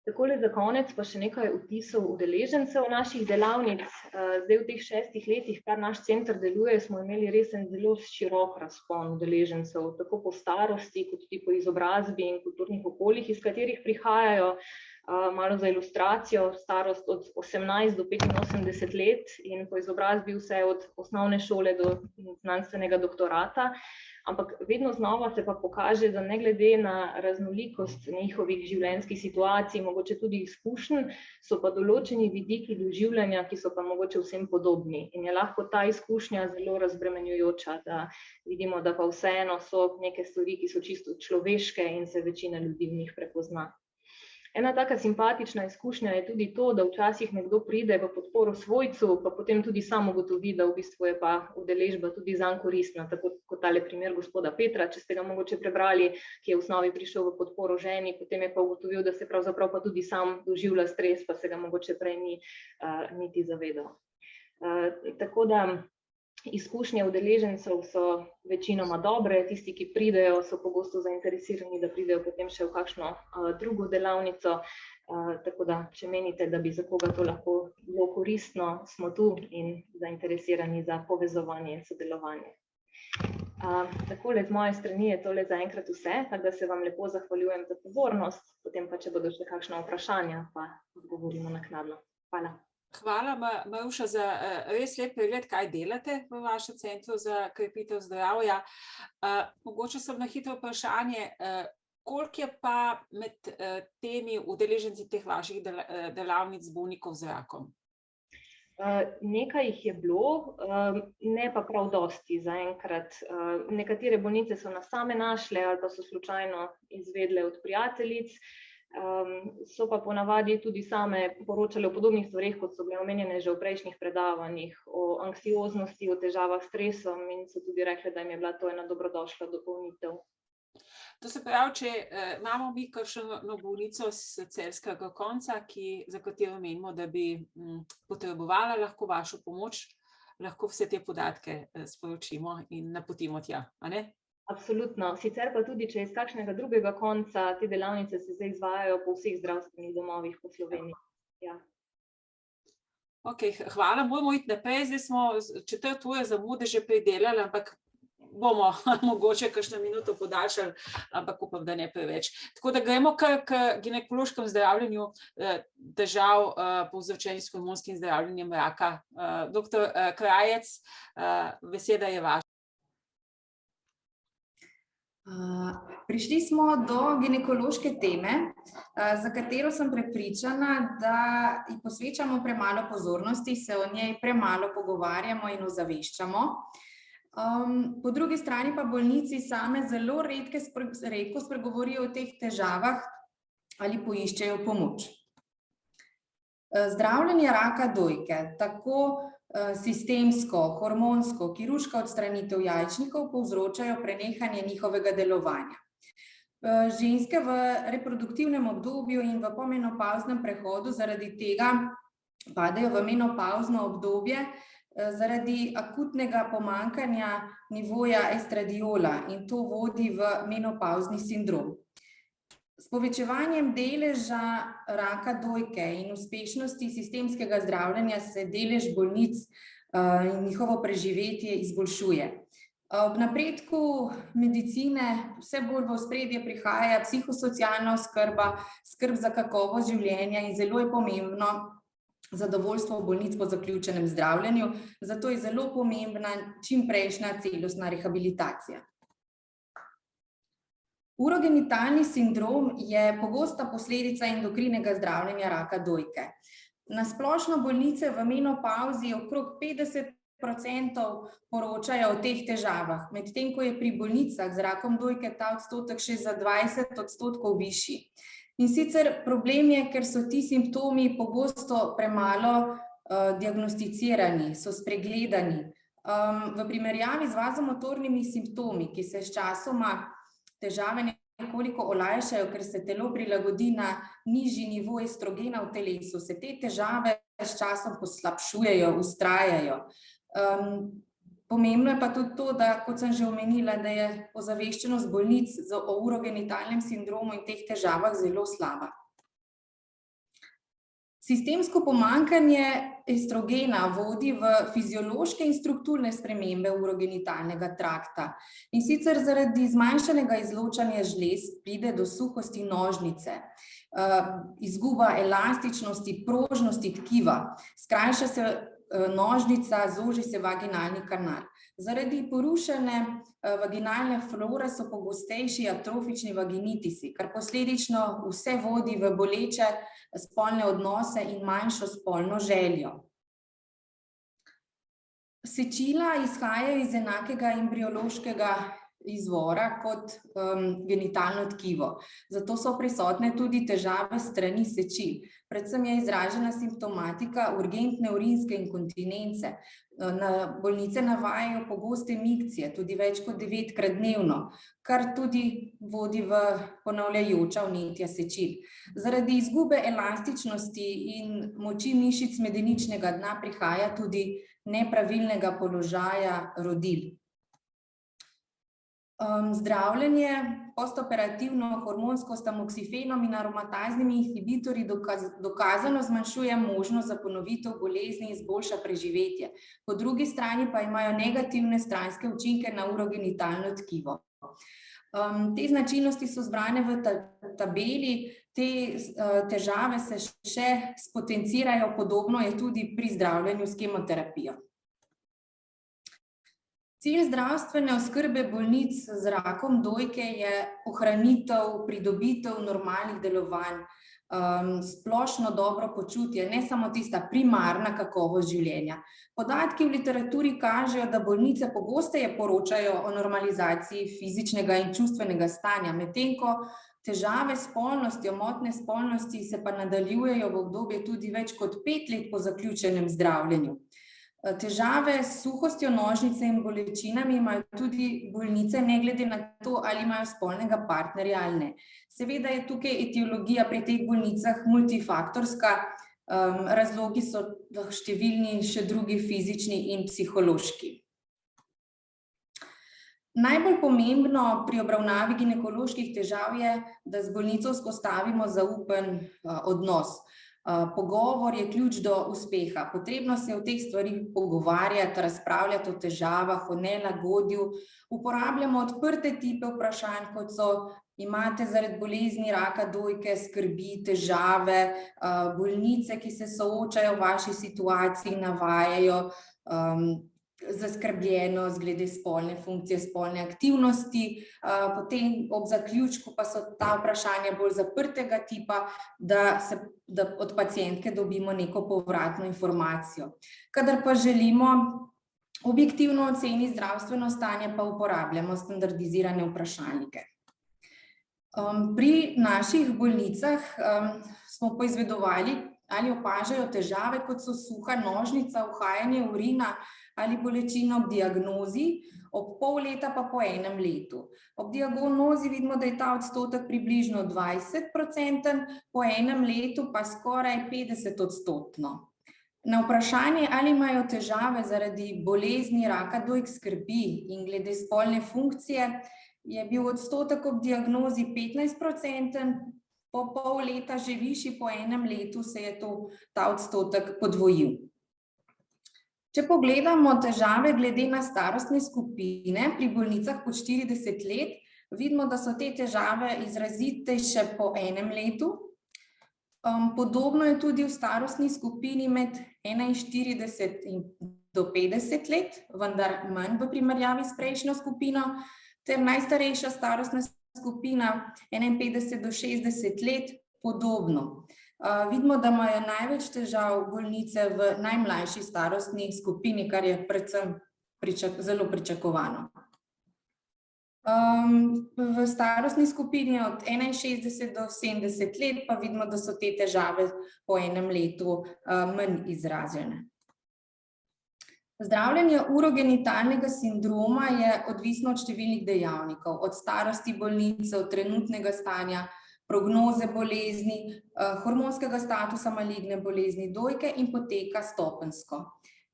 Takole za konec pa še nekaj vtisov udeležencev naših delavnic. Zdaj v teh 6 letih, kar naš center deluje, smo imeli res en zelo širok razpon udeležencev, tako po starosti, kot tudi po izobrazbi in kulturnih okoljih, iz katerih prihajajo. Malo za ilustracijo, starost od 18 do 85 let in po izobrazbi vse od osnovne šole do znanstvenega doktorata. Ampak vedno znova se pa pokaže, da ne glede na raznolikost njihovih življenjskih situacij, mogoče tudi izkušenj, so pa določeni vidiki doživljanja, ki so pa mogoče vsem podobni. In je lahko ta izkušnja zelo razbremenjujoča, da vidimo, da pa vseeno so neke stvari, ki so čisto človeške in se večina ljudi v njih prepozna. Ena taka simpatična izkušnja je tudi to, da včasih nekdo pride v podporo svojcu, pa potem tudi sam ugotovi, da v bistvu je pa udeležba tudi zanj koristna, tako kot tale primer gospoda Petra, če ste ga mogoče prebrali, ki je v osnovi prišel v podporo ženi, potem je pa ugotovil, da se pravzaprav pa tudi sam doživlja stres, pa se ga mogoče prej ni niti zavedal. Tako da izkušnje udeležencev so večinoma dobre, tisti, ki pridejo, so pogosto zainteresirani, da pridejo potem še v kakšno drugo delavnico, tako da, če menite, da bi za koga to lahko bilo koristno, smo tu in zainteresirani za povezovanje in sodelovanje. Takole z moje strani je tole zaenkrat vse, tako da se vam lepo zahvaljujem za pozornost, potem pa, če bodo še kakšna vprašanja, pa odgovorimo naknadno. Hvala. Hvala, Maruša, za res lep pregled, kaj delate v vašem centru za krepitev zdravja. Mogoče sem na hitro vprašanje, koliko je pa med temi udeleženci teh vaših delavnic bolnikov z rakom? Nekaj jih je bilo, ne pa prav dosti zaenkrat. Nekatere bolnice so nas same našle ali pa so slučajno izvedle od prijateljic, so pa ponavadi tudi same poročale o podobnih stvareh, kot so bile omenjene že v prejšnjih predavanjih, o anksioznosti, o težavah s stresom in so tudi rekle, da jim je bila to ena dobrodošla dopolnitev. To se pravi, če imamo mi kakšno bolnico s celjskega konca, za katero menimo, da bi potrebovala lahko vašo pomoč, lahko vse te podatke sporočimo in napotimo tja, a ne? Absolutno. Sicer pa tudi, če iz kakšnega drugega konca, te delavnice se zdaj izvajajo po vseh zdravstvenih domovih po Sloveniji. Ja. Ok, hvala, moramo iti naprej, zdaj smo 4 ure zamude že pridelali, ampak bomo mogoče kakšno minuto podaljšali, ampak upam, da ne preveč. Tako da gremo kar k ginekološkem zdravljenju težav povzročenih s hormonskim zdravljenjem raka. Doktor Krajec, beseda je vaša. Prišli smo do ginekološke teme, za katero sem prepričana, da ji posvečamo premalo pozornosti, se o njej premalo pogovarjamo in ozaveščamo. Po drugi strani pa bolnici same zelo redko spregovorijo o teh težavah ali poiščejo pomoč. Zdravljenje raka dojke, tako sistemsko, hormonsko, kirurška odstranitev jajčnikov povzročajo prenehanje njihovega delovanja. Ženske v reproduktivnem obdobju in v pomenopavznem prehodu zaradi tega padejo v menopavzno obdobje zaradi akutnega pomanjkanja nivoja estradiola in to vodi v menopavzni sindrom. S povečevanjem deleža raka dojke in uspešnosti sistemskega zdravljenja se delež bolnic in njihovo preživetje izboljšuje. Ob napredku medicine vse bolj v ospredje prihaja psihosocialna oskrba, skrb za kakovost življenja in zelo je pomembno zadovoljstvo bolnic po zaključenem zdravljenju, zato je zelo pomembna čimprejšnja celostna rehabilitacija. Urogenitalni sindrom je pogosta posledica endokrinega zdravljenja raka dojke. Na splošno bolnice v menopavzi okrog 50% poročajo o teh težavah, medtem ko je pri bolnicah z rakom dojke ta odstotek še za 20% višji. In sicer problem je, ker so ti simptomi pogosto premalo diagnosticirani, so spregledani. V primerjavi z vazomotornimi simptomi, ki se s časoma težave nekoliko olajšajo, ker se telo prilagodi na nižji nivo estrogena v telesu, se te težave s časom poslabšujejo, vztrajajo. Pomembno je pa tudi to, da, kot sem že omenila, da je ozaveščenost bolnic o urogenitalnem sindromu in teh težavah zelo slaba. Sistemsko pomanjkanje estrogena vodi v fiziološke in strukturne spremembe urogenitalnega trakta. In sicer zaradi zmanjšanega izločanja žlez pride do suhosti nožnice, izguba elastičnosti, prožnosti tkiva, skrajša se nožnica, zoži se vaginalni kanal. Zaradi porušene vaginalne flore so pogostejši atrofični vaginitisi, kar posledično vse vodi v boleče spolne odnose in manjšo spolno željo. Sečila izhajajo iz enakega embriološkega izvora kot genitalno tkivo. Zato so prisotne tudi težave strani sečil. Predvsem je izražena simptomatika urgentne urinske inkontinence. Bolnice navajajo pogoste mikcije, tudi več kot 9-krat dnevno, kar tudi vodi v ponavljajoča vnetja sečil. Zaradi izgube elastičnosti in moči mišic medeničnega dna prihaja tudi nepravilnega položaja rodil. Zdravljenje postoperativno hormonsko s tamoksifenom in aromataznimi inhibitorji dokazano zmanjšuje možnost za ponovitev bolezni in izboljša preživetje. Po drugi strani pa imajo negativne stranske učinke na urogenitalno tkivo. Te značilnosti so zbrane v tabeli, te težave se še spotencirajo, podobno je tudi pri zdravljenju s kemoterapijo. Cilj zdravstvene oskrbe bolnic z rakom dojke je ohranitev, pridobitev normalnih delovanj, splošno dobro počutje, ne samo tista primarna kakovost življenja. Podatki v literaturi kažejo, da bolnice pogosteje poročajo o normalizaciji fizičnega in čustvenega stanja, medtem ko težave s spolnostjo, motnje spolnosti se pa nadaljujejo v obdobje tudi več kot 5 let po zaključenem zdravljenju. Težave s suhostjo nožnice in bolečinami imajo tudi bolnice, ne glede na to, ali imajo spolnega partnerja ali ne. Seveda je tukaj etiologija pri teh bolnicah multifaktorska, razlogi so številni, še drugi fizični in psihološki. Najbolj pomembno pri obravnavi ginekoloških težav je, da z bolnico vzpostavimo zaupen odnos. Pogovor je ključ do uspeha. Potrebno se o teh stvarih pogovarjati, razpravljati o težavah, o nelagodju. Uporabljamo odprte tipe vprašanj, kot so: imate zaradi bolezni raka dojke skrbi, težave, bolnice, ki se soočajo v vaši situaciji, navajajo zaskrbljenost glede spolne funkcije, spolne aktivnosti, potem ob zaključku pa so ta vprašanja bolj zaprtega tipa, da od pacientke dobimo neko povratno informacijo. Kadar pa želimo objektivno oceniti zdravstveno stanje, pa uporabljamo standardizirane vprašalnike. Pri naših bolnicah smo poizvedovali, ali opažajo težave, kot so suha nožnica, uhajanje urina ali bolečina ob diagnozi, ob pol leta pa po 1 letu. Ob diagnozi vidimo, da je ta odstotek približno 20%, po 1 letu pa skoraj 50%. Na vprašanje, ali imajo težave zaradi bolezni raka dojk skrbi in glede spolne funkcije, je bil odstotek ob diagnozi 15%, po pol leta že višji, po 1 letu se je ta odstotek podvojil. Če pogledamo težave glede na starostne skupine pri bolnicah pod 40 let, vidimo, da so te težave izrazitejše po 1 letu. Podobno je tudi v starostni skupini med 41 do 50 let, vendar manj v primerjavi s prejšnjo skupino, ter najstarejša starostna skupina 51 do 60 let podobno. Vidimo, da imajo največ težav bolnice v najmlajši starostni skupini, kar je predvsem zelo pričakovano. V starostni skupini od 61 do 70 let pa vidimo, da so te težave po 1 letu manj izražene. Zdravljenje urogenitalnega sindroma je odvisno od številnih dejavnikov, od starosti bolnice, od trenutnega stanja, prognoze bolezni, hormonskega statusa maligne bolezni dojke in poteka stopenjsko.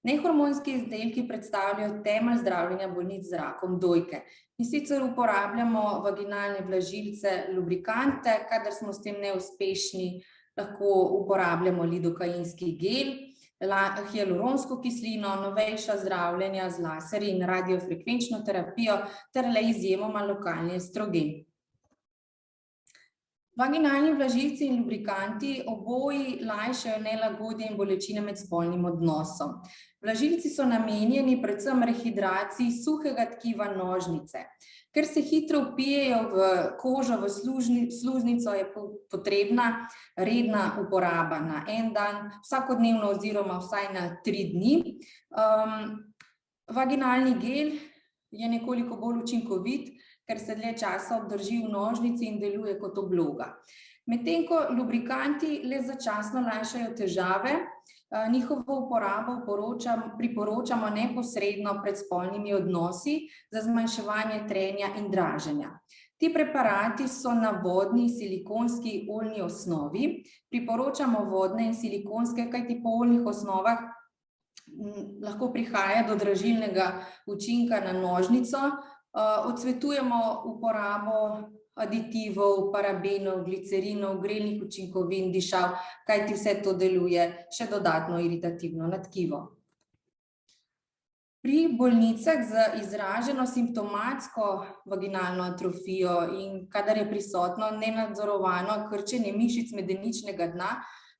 Nehormonski izdelki predstavljajo temelj zdravljenja bolnic z rakom dojke. In sicer uporabljamo vaginalne vlažilce, lubrikante, kadar smo s tem neuspešni, lahko uporabljamo lidokainski gel, hialuronsko kislino, novejša zdravljenja z laserji in radiofrekvenčno terapijo ter le izjemoma lokalni estrogen. Vaginalni vlažilci in lubrikanti oboji lajšajo nelagodje in bolečine med spolnim odnosom. Vlažilci so namenjeni predvsem rehidraciji suhega tkiva nožnice. Ker se hitro vpijejo v kožo, v sluznico, je potrebna redna uporaba na 1 dan, vsakodnevno oziroma vsaj na 3 dni. Vaginalni gel je nekoliko bolj učinkovit, ker se dlje časa obdrži v nožnici in deluje kot obloga. Medtem ko lubrikanti le začasno lajšajo težave, njihovo uporabo priporočamo neposredno pred spolnimi odnosi za zmanjševanje trenja in draženja. Ti preparati so na vodni silikonski oljni osnovi. Priporočamo vodne in silikonske, kajti po oljnih osnovah lahko prihaja do dražilnega učinka na nožnico. Odsvetujemo uporabo aditivov, parabenov, glicerinov, grelnih učinkovin, dišav, kajti vse to deluje še dodatno iritativno na tkivo. Pri bolnicah z izraženo simptomatsko vaginalno atrofijo in kadar je prisotno nenadzorovano krčenje mišic medeničnega dna,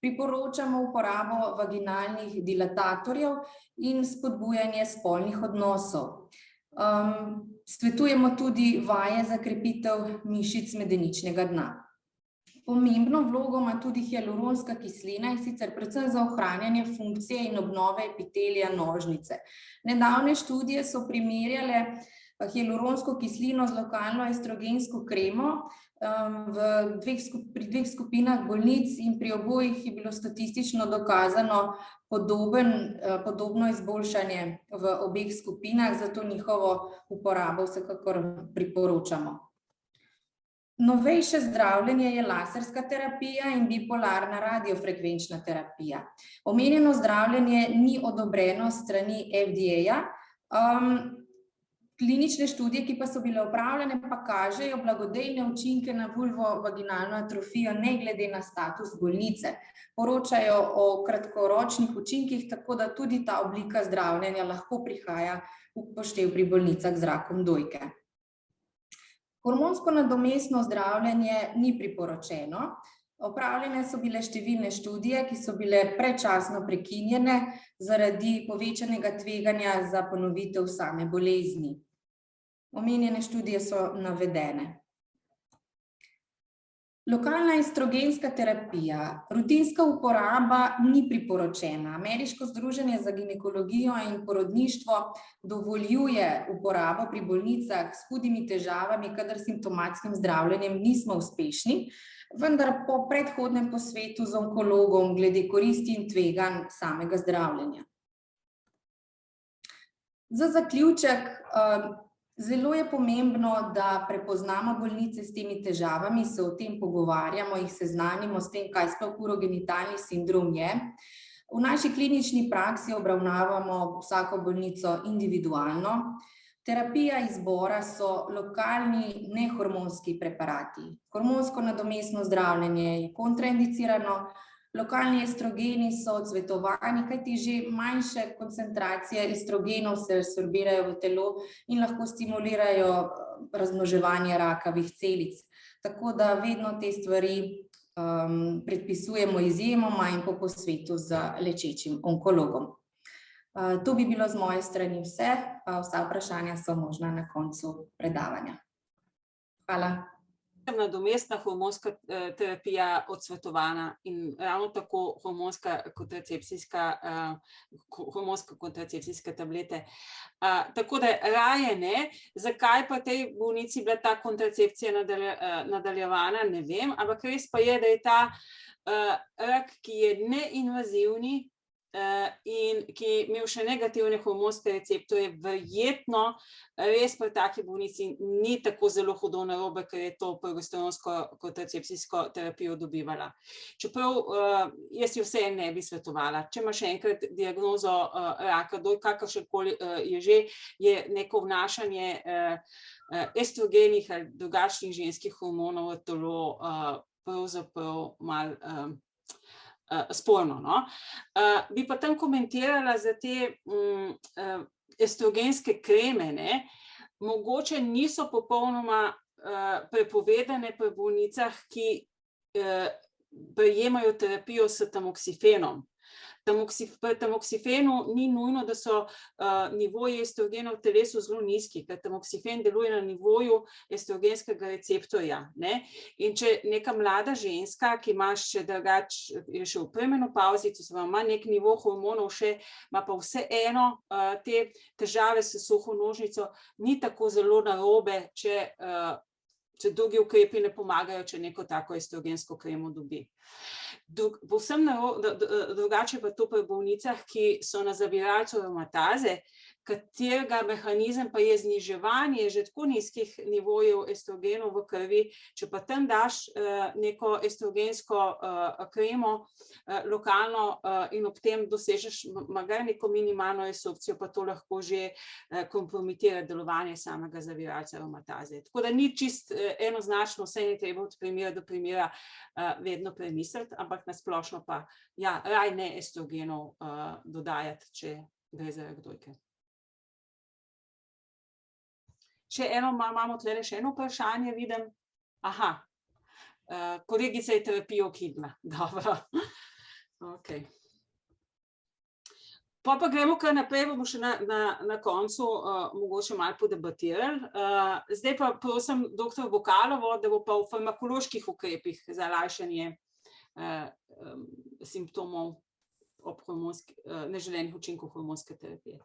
priporočamo uporabo vaginalnih dilatatorjev in spodbujanje spolnih odnosov. Svetujemo tudi vaje za krepitev mišic medeničnega dna. Pomembno vlogo ima tudi hialuronska kislina, in sicer predvsem za ohranjanje funkcije in obnove epitelija nožnice. Nedavne študije so primerjale hialuronsko kislino z lokalno estrogensko kremo pri dveh skupinah bolnic in pri obojih je bilo statistično dokazano podobno izboljšanje v obeh skupinah, zato njihovo uporabo vsekakor priporočamo. Novejše zdravljenje je laserska terapija in bipolarna radiofrekvenčna terapija. Omenjeno zdravljenje ni odobreno s strani FDA. Klinične študije, ki pa so bile opravljene, pa kažejo blagodejne učinke na vulvovaginalno atrofijo ne glede na status bolnice. Poročajo o kratkoročnih učinkih, tako da tudi ta oblika zdravljenja lahko prihaja v poštev pri bolnicah z rakom dojke. Hormonsko nadomestno zdravljenje ni priporočeno. Opravljene so bile številne študije, ki so bile predčasno prekinjene zaradi povečanega tveganja za ponovitev same bolezni. Omenjene študije so navedene. Lokalna estrogenska terapija. Rutinska uporaba ni priporočena. Ameriško združenje za ginekologijo in porodništvo dovoljuje uporabo pri bolnicah s hudimi težavami, kadar simptomatskim zdravljenjem nismo uspešni, vendar po predhodnem posvetu z onkologom glede koristi in tveganj samega zdravljenja. Za zaključek, zelo je pomembno, da prepoznamo bolnice s temi težavami, se o tem pogovarjamo, jih seznanimo s tem, kaj sploh urogenitalni sindrom je. V naši klinični praksi obravnavamo vsako bolnico individualno. Terapija izbora so lokalni nehormonski preparati. Hormonsko nadomestno zdravljenje je kontraindicirano. Lokalni estrogeni so odsvetovani, kajti že manjše koncentracije estrogenov se absorbirajo v telo in lahko stimulirajo razmnoževanje rakavih celic. Tako da vedno te stvari predpisujemo izjemoma in po posvetu z lečečim onkologom. To bi bilo z moje strani vse, vsa vprašanja so možna na koncu predavanja. Hvala. Nadomestna hormonska terapija odsvetovana in ravno tako hormonska kontracepcijska tablete. Tako da raje ne. Zakaj pa tej bolnici bila ta kontracepcija nadaljevana, ne vem, ampak res pa je, da je ta rak, ki je neinvazivni in ki je imel še negativne hormonske receptorje, verjetno res pri taki bolnici ni tako zelo hudo narobe, ker je to progesteronsko kontracepcijsko terapijo dobivala. Čeprav jaz jo vse ne bi svetovala. Če ima še enkrat diagnozo raka dojke, kakršnekoli je že, je neko vnašanje estrogenih ali drugačnih ženskih hormonov v telo pravzaprav malo sporno. No? Bi pa tam komentirala za te estrogenske kreme, ne? Mogoče niso popolnoma prepovedane pri bolnicah, ki prejemajo terapijo s tamoksifenom. Pri tamoksifenu ni nujno, da so nivoji estrogena v telesu zelo nizki, ker tamoksifen deluje na nivoju estrogenskega receptorja. In če neka mlada ženska, ki ima še drugače, je še v premenopavzi, to se ima nek nivo hormonov še, ima pa vseeno te težave s suho nožnico, ni tako zelo narobe, če drugi ukrepi ne pomagajo, če neko tako estrogensko kremo dobi. Povsem drugače pa to pri bolnicah, ki so na zaviralcu aromataze, katerega mehanizem pa je zniževanje že tako nizkih nivojev estrogenov v krvi, če pa tam daš neko estrogensko kremo lokalno in ob tem dosežeš magari neko minimalno resorpcijo, pa to lahko že kompromitira delovanje samega zaviralca aromataze. Tako da ni čist enoznačno, vse je treba od primera do primera vedno premisliti, ampak na splošno pa ja, raj ne estrogenov dodajati, če gre za rak dojke. Imamo tlele še eno vprašanje, vidim. Aha, kolegica je terapijo ukidila. Dobro. Okay. Pa gremo kar naprej, bomo še na koncu mogoče malo podebatirali. Zdaj pa prosim dr. Bokalovo, da bo pa v farmakoloških ukrepih za lajšanje simptomov ob neželenih učinkov hormonske terapije.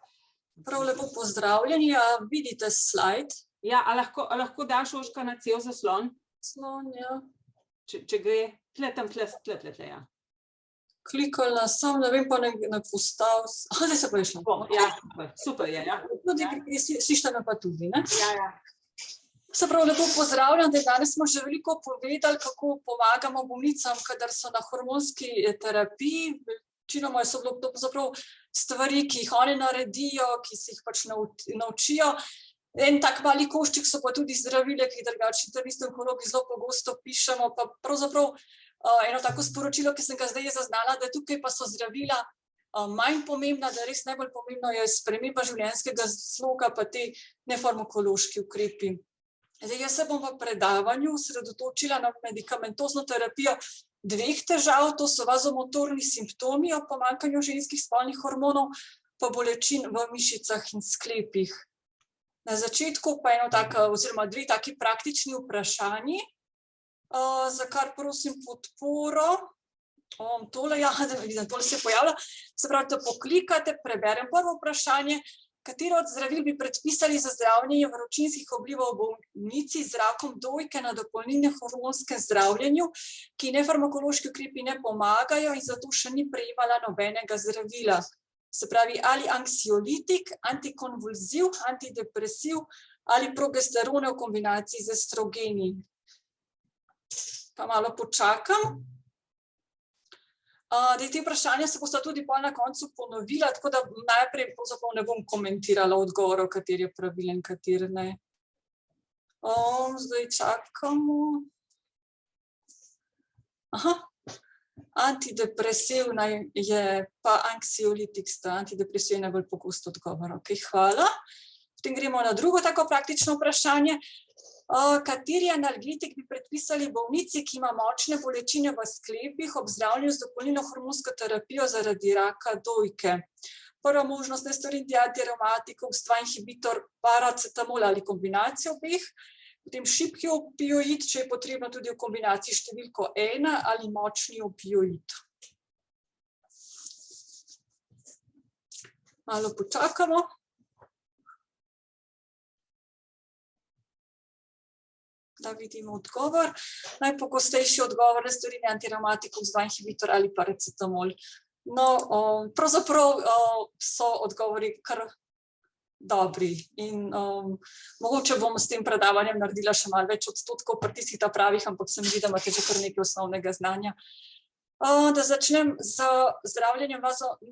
Prav lepo pozdravljeni, vidite slajd? Ja, a lahko daš Ožka na cel zaslon? Zaslon, ja. Če gre, tle, ja. Klikala sem, ne vem pa ne postal. Zdaj se pa je šlo. Ja, super je, ja. Slište me pa tudi, ne? Ja. Se prav lepo pozdravljam, da danes smo že veliko povedali, kako pomagamo bolnicam, kadar so na hormonski terapiji. Večinoma so bilo zapravo stvari, ki jih oni naredijo, ki se jih pač naučijo. En tak mali košček so pa tudi zdravile, ki drugače internisti onkologi zelo pogosto pišemo, pa pravzaprav eno tako sporočilo, ki sem ga zdaj zaznala, da tukaj pa so zdravila manj pomembna, da res najbolj pomembno je sprememba življenjskega sloga pa te nefarmakološki ukrepi. Zdaj, jaz se bom v predavanju osredotočila na medikamentozno terapijo dveh težav, to so vazomotorni simptomi ob pomanjkanju ženskih spolnih hormonov, pa bolečin v mišicah in sklepih. Na začetku pa dve taki praktični vprašanji, za kar prosim podporo. Tole se je pojavilo. Se pravi, da poklikate, preberem prvo vprašanje. Katero od zdravil bi predpisali za zdravljenje vročinskih oblivov v bolnici z rakom dojke na dopolnilnem hormonskem zdravljenju, ki nefarmakološki ukrepi ne pomagajo in zato še ni prejemala nobenega zdravila? Se pravi, ali anksiolitik, antikonvulziv, antidepresiv ali progesterone v kombinaciji z estrogeni. Pa malo počakam. Te vprašanja se bosta tudi na koncu ponovila, tako da najprej ne bom komentirala odgovorov, kateri je pravilen, kateri ne. Zdaj čakamo. Aha, antidepresiv je pa anksiolitik sta, antidepresiv je najbolj pogosto odgovor. Ok, hvala. Potem gremo na drugo tako praktično vprašanje. Kateri analgetik bi predpisali bolnici, ki ima močne bolečine v sklepih ob zdravljenju z dopolnilno hormonsko terapijo zaradi raka dojke? Prva možnost nestarin diateromatikov, 2 inhibitor, paracetamol ali kombinacijo obeh, potem šibki opioid, če je potrebno tudi v kombinaciji številko 1 ali močni opioid. Malo počakamo. Da vidimo odgovor. Najpogostejši odgovor je nestarin antiaromatikum, 2 inhibitor ali paracetamol. No, pravzaprav so odgovori kar dobri in mogoče bom s tem predavanjem naredila še malo več odstotkov pri tistih pravih, ampak se mi zdi, da imate že kar nekaj osnovnega znanja. Da začnem z zdravljenjem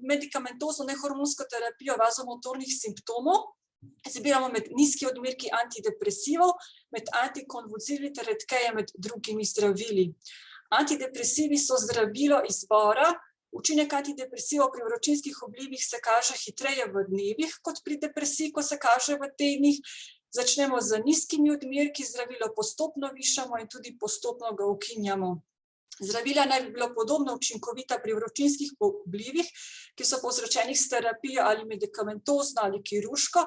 medikamentozno nehormonsko terapijo vazomotornih simptomov. Izbiramo med nizki odmerki antidepresivov, med antikonvulzivi ter redkeje med drugimi zdravili. Antidepresivi so zdravilo izbora. Učinek antidepresivov pri vročinskih oblivih se kaže hitreje v dnevih, kot pri depresiji, ko se kaže v tednih. Začnemo z nizkimi odmerki, zdravilo postopno višamo in tudi postopno ga ukinjamo. Zdravila naj bi bila podobno učinkovita pri vročinskih vplivih, ki so povzročeni s terapijo ali medikamentozno ali kirurško,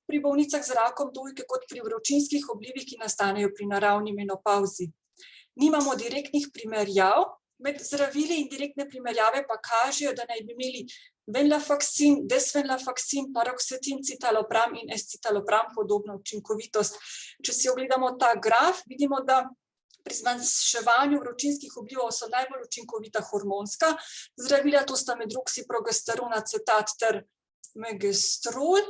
pri bolnicah z rakom dojke kot pri vročinskih vplivih, ki nastanejo pri naravni menopavzi. Nimamo direktnih primerjav med zdravili in direktne primerjave pa kažejo, da naj bi imeli venlafaxin, desvenlafaxin, paroxetin, citalopram in escitalopram podobno učinkovitost. Če si ogledamo ta graf, vidimo, da pri zmanjševanju vročinskih vplivov so najbolj učinkovita hormonska zdravila, to sta medroksiprogesteron, acetat ter megestrol.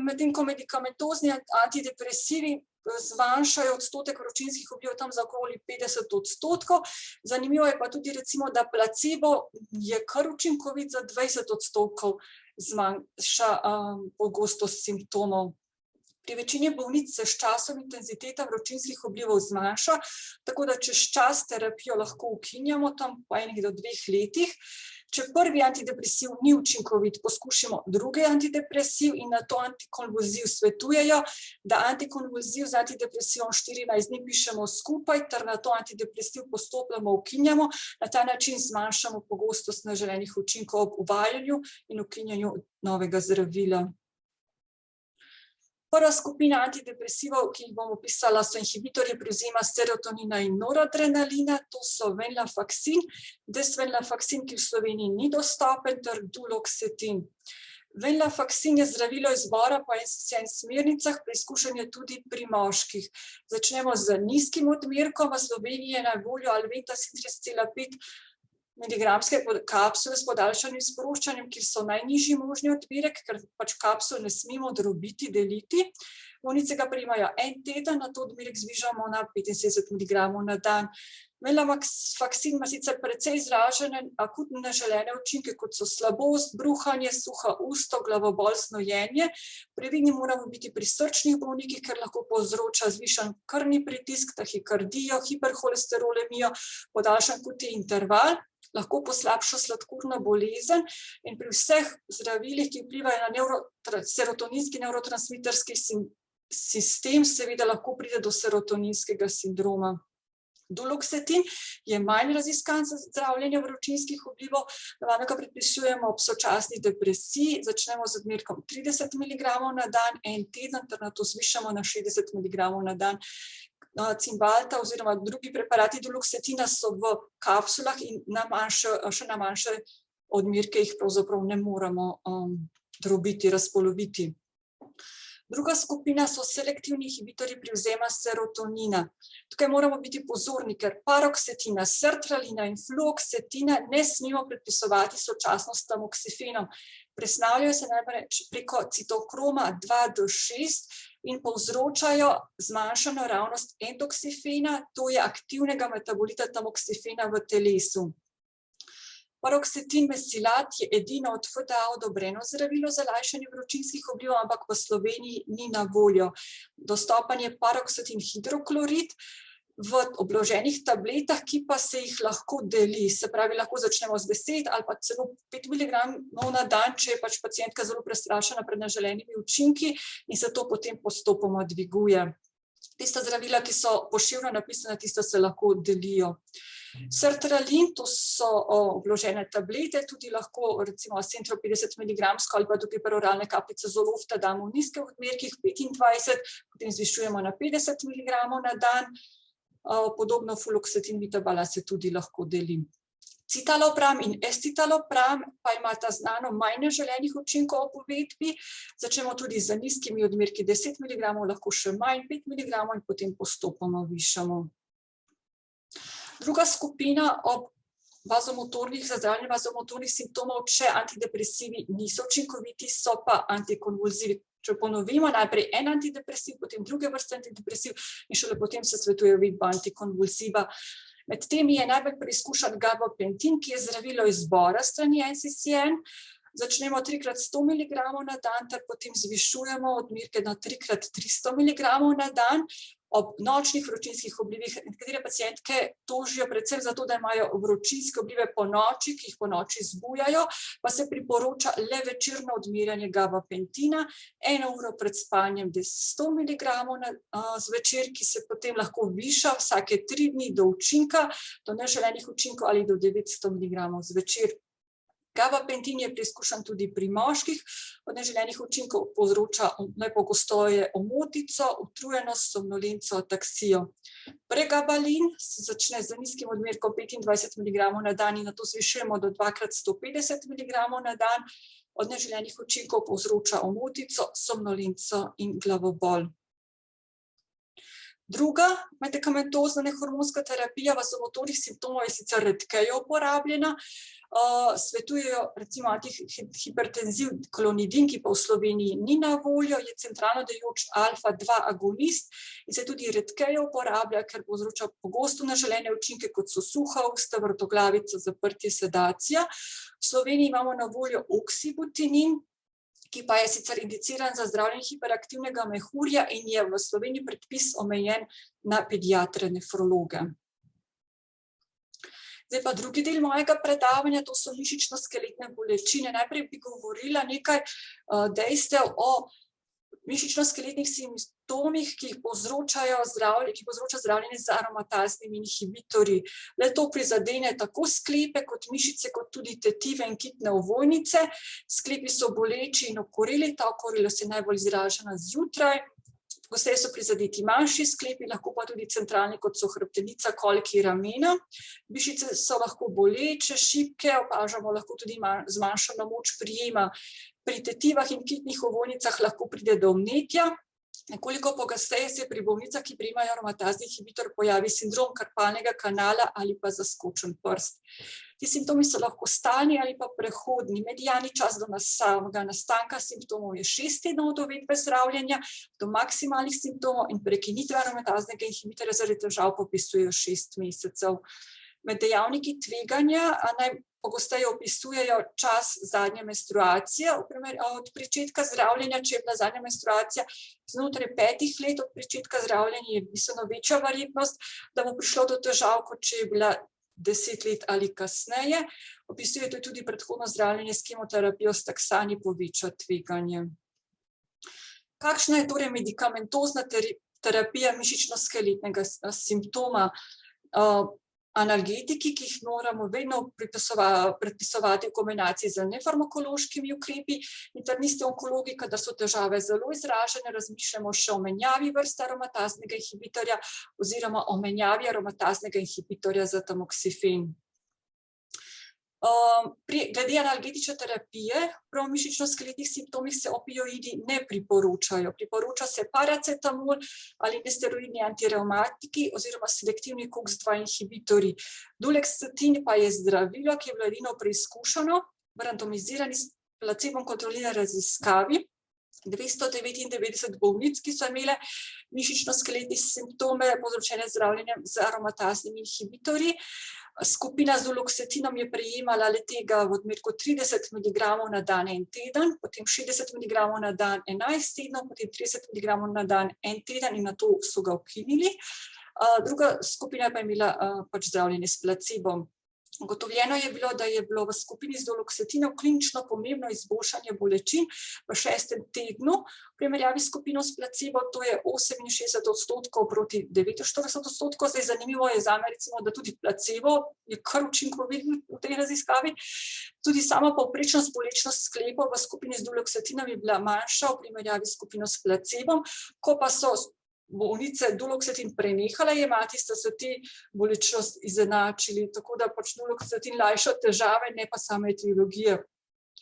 Medtem ko medikamentozni antidepresivi zmanjšajo odstotek vročinskih vplivov tam za okoli 50%. Zanimivo je pa tudi recimo, da placebo je kar učinkovit za 20% zmanjša pogostost simptomov. Pri večini bolnic se s časom intenziteta vročinskih vplivov zmanjša, tako da čez čas terapijo lahko ukinjamo tam po 1 do 2 letih. Če prvi antidepresiv ni učinkovit, poskušamo drugi antidepresiv in na to antikonvulziv svetujejo, da antikonvulziv z antidepresivom 14 dni pišemo skupaj, ter na to antidepresiv postopoma ukinjamo, na ta način zmanjšamo pogostost neželenih učinkov ob uvajanju in ukinjanju novega zdravila. Prva skupina antidepresivov, ki jih bom opisala, so inhibitorji prevzema serotonina in noradrenalina, to so venlafaxin, desvenlafaxin, ki v Sloveniji ni dostopen, ter duloxetin. Venlafaxin je zdravilo izbora po NCCN smernicah, preizkušen je tudi pri moških. Začnemo z nizkim odmerkom, v Sloveniji je na voljo Alventas 3,5 miligramske kapsule s podaljšanim sproščanjem, ki so najnižji možni odmerek, ker pač kapsul ne smemo drobiti, deliti. Bolnice ga prejemajo 1 teden, na to odmerek zvišamo na 75 mg na dan. Venlafaxin ima sicer precej izražene akutne neželene učinke, kot so slabost, bruhanje, suha usta, glavobol, znojenje. Previdni moramo biti pri srčnih bolnikih, ker lahko povzroča zvišan krvni pritisk, tahikardijo, hiperholesterolemijo, podaljšan QT interval, lahko poslabša sladkorno bolezen in pri vseh zdravilih, ki vplivajo na serotoninski nevrotransmiterski sistem, seveda lahko pride do serotoninskega sindroma. Duloxetin je manj raziskan za zdravljenje vročinskih vplivov, navadno ga predpisujemo ob sočasni depresiji, začnemo z odmerkom 30 mg na dan, 1 teden, ter nato zvišamo na 60 mg na dan. Cymbalta oziroma drugi preparati duloxetina so v kapsulah in še na manjše odmerke jih pravzaprav ne moremo drobiti, razpoloviti. Druga skupina so selektivni inhibitorji privzema serotonina. Tukaj moramo biti pozorni, ker paroxetina, sertralina in fluoxetina ne smemo predpisovati sočasno s tamoksifenom. Presnavljajo se najprej preko citokroma 2 do 6 in povzročajo zmanjšano ravnost endoksifena, to je aktivnega metabolita tamoksifena v telesu. Paroxetin mesilat je edino od FDA odobreno zdravilo za lajšanje vročinskih vplivov, ampak v Sloveniji ni na voljo. Dostopen je paroxetin hidroklorid v obloženih tabletah, ki pa se jih lahko deli. Se pravi, lahko začnemo z 10 ali pa celo 5 mg na dan, če je pač pacientka zelo prestrašena pred neželenimi učinki in se to potem postopoma dviguje. Tista zdravila, ki so poševno napisane, tista se lahko delijo. Sertralin, to so obložene tablete, tudi lahko recimo 750 mg ali pa tukaj peroralne kapljice Zolofta damo v nizkih odmerkih 25, potem zvišujemo na 50 mg na dan. Podobno fluoxetin vitabala se tudi lahko deli. Citalopram in escitalopram pa imata znano manj neželenih učinkov ob uvedbi. Začnemo tudi z nizkimi odmerki 10 mg, lahko še manj 5 mg in potem postopoma višamo. Druga skupina ob vazomotornih, za zdravljenje vazomotornih simptomov, če antidepresivi niso učinkoviti, so pa antikonvulzivi. Če ponovimo, najprej en antidepresiv, potem druge vrste antidepresiv in šele potem se svetuje uvedba antikonvulziva. Med temi je najbolj preizkušen gabapentin, ki je zdravilo izbora strani NCCN. Začnemo 3x100 mg na dan, ter potem zvišujemo odmerke na 3x300 mg na dan. ob nočnih vročinskih oblivih. Nekatere pacientke tožijo predvsem zato, da imajo vročinske oblive po noči, ki jih po noči zbujajo, pa se priporoča le večerno odmerjanje gabapentina, 1 uro pred spanjem 100 mg zvečer, ki se potem lahko viša vsake 3 dni do učinka, do neželenih učinkov ali do 900 mg zvečer. Gabapentin je preizkušen tudi pri moških, od neželenih učinkov povzroča najpogosteje omotico, utrujenost, somnolenco, ataksijo. Pregabalin se začne z nizkim odmerkom 25 mg na dan in nato zvišujemo do 2x 150 mg na dan. Od neželenih učinkov povzroča omotico, somnolenco in glavobol. Druga medikamentozna nehormonska terapija v motornih simptomov je sicer redkeje uporabljena. Svetujejo recimo antihipertenziv klonidin, ki pa v Sloveniji ni na voljo, je centralno delujoč alfa-2 agonist in se tudi redkeje uporablja, ker povzroča pogosto neželene učinke, kot so suha usta, vrtoglavica, zaprtje, sedacija. V Sloveniji imamo na voljo oksibutinin, ki pa je sicer indiciran za zdravljenje hiperaktivnega mehurja in je v Sloveniji predpis omejen na pediatre nefrologe. Zdaj pa drugi del mojega predavanja, to so mišično-skeletne bolečine. Najprej bi govorila nekaj dejstev o mišično-skeletnih simptomih, ki jih povzroča zdravljenje z aromataznimi inhibitorji. Le to prizadene tako sklepe kot mišice, kot tudi tetive in kitne ovojnice. Sklepi so boleči in okoreli, ta okorelost je najbolj izražena zjutraj. Pogosteje so prizadeti manjši sklepi, lahko pa tudi centralni, kot so hrbtenica, kolki, ramena. Mišice so lahko boleče, šibke, opažamo lahko tudi zmanjšano moč prijema. Pri tetivah in kitnih ovojnicah lahko pride do vnetja. Nekoliko pogosteje se pri bolnicah, ki prejemajo aromatazni inhibitor, pojavi sindrom karpalnega kanala ali pa zaskočen prst. Ti simptomi so lahko stalni ali pa prehodni. Mediani čas do samega nastanka simptomov je 6 tednov od uvedbe zdravljenja, do maksimalnih simptomov in prekinitve aromataznega inhibitorja zaradi težav popisujejo 6 mesecev. Med dejavniki tveganja najpogosteje opisujejo čas zadnje menstruacije. Od pričetka zdravljenja, če je bila zadnja menstruacija znotraj 5 let od pričetka zdravljenja, je bistveno večja verjetnost, da bo prišlo do težav, kot če je bila 10 let ali kasneje. Opisuje tudi predhodno zdravljenje s kemoterapijo s taksani poveča tveganje. Kakšna je torej medikamentozna terapija mišično-skeletnega simptoma? Analgetiki, ki jih moramo vedno predpisovati v kombinaciji z nefarmakološkimi ukrepi. Internisti onkologi, kadar so težave zelo izražene, razmišljamo še o menjavi vrste aromataznega inhibitorja oziroma o menjavi aromataznega inhibitorja za tamoksifen. Glede analgetične terapije pri mišično-skeletnih simptomih se opioidi ne priporočajo. Priporoča se paracetamol ali nesteroidni antirevmatiki oziroma selektivni COX-2 inhibitorji. Duloxetin pa je zdravilo, ki je bilo edino preizkušeno v randomizirani s placebom kontrolirani raziskavi. 299 bolnic, ki so imele mišično-skeletne simptome povzročene zdravljenjem z aromataznimi inhibitorji. Skupina z duloxetinom je prejemala le-tega v odmerku 30 mg na dan 1 teden, potem 60 mg na dan 11 tednov, potem 30 mg na dan 1 teden in nato so ga ukinili. Druga skupina pa je imela zdravljenje s placebom. Ugotovljeno je bilo, da je bilo v skupini z duloxetinom klinično pomembno izboljšanje bolečin v 6. tednu. V primerjavi s skupino s placebo to je 68% proti 49%. Zdaj zanimivo je zame recimo, da tudi placebo je kar učinkovit v tej raziskavi. Tudi sama povprečnost bolečnost sklepov v skupini z duloxetinom je bila manjša v primerjavi s skupino s placebom, ko pa so bolnice duloxetin prenehala jemati, sta se ti bolečnost izenačili, tako da duloxetin lajša težave, ne pa same etiologije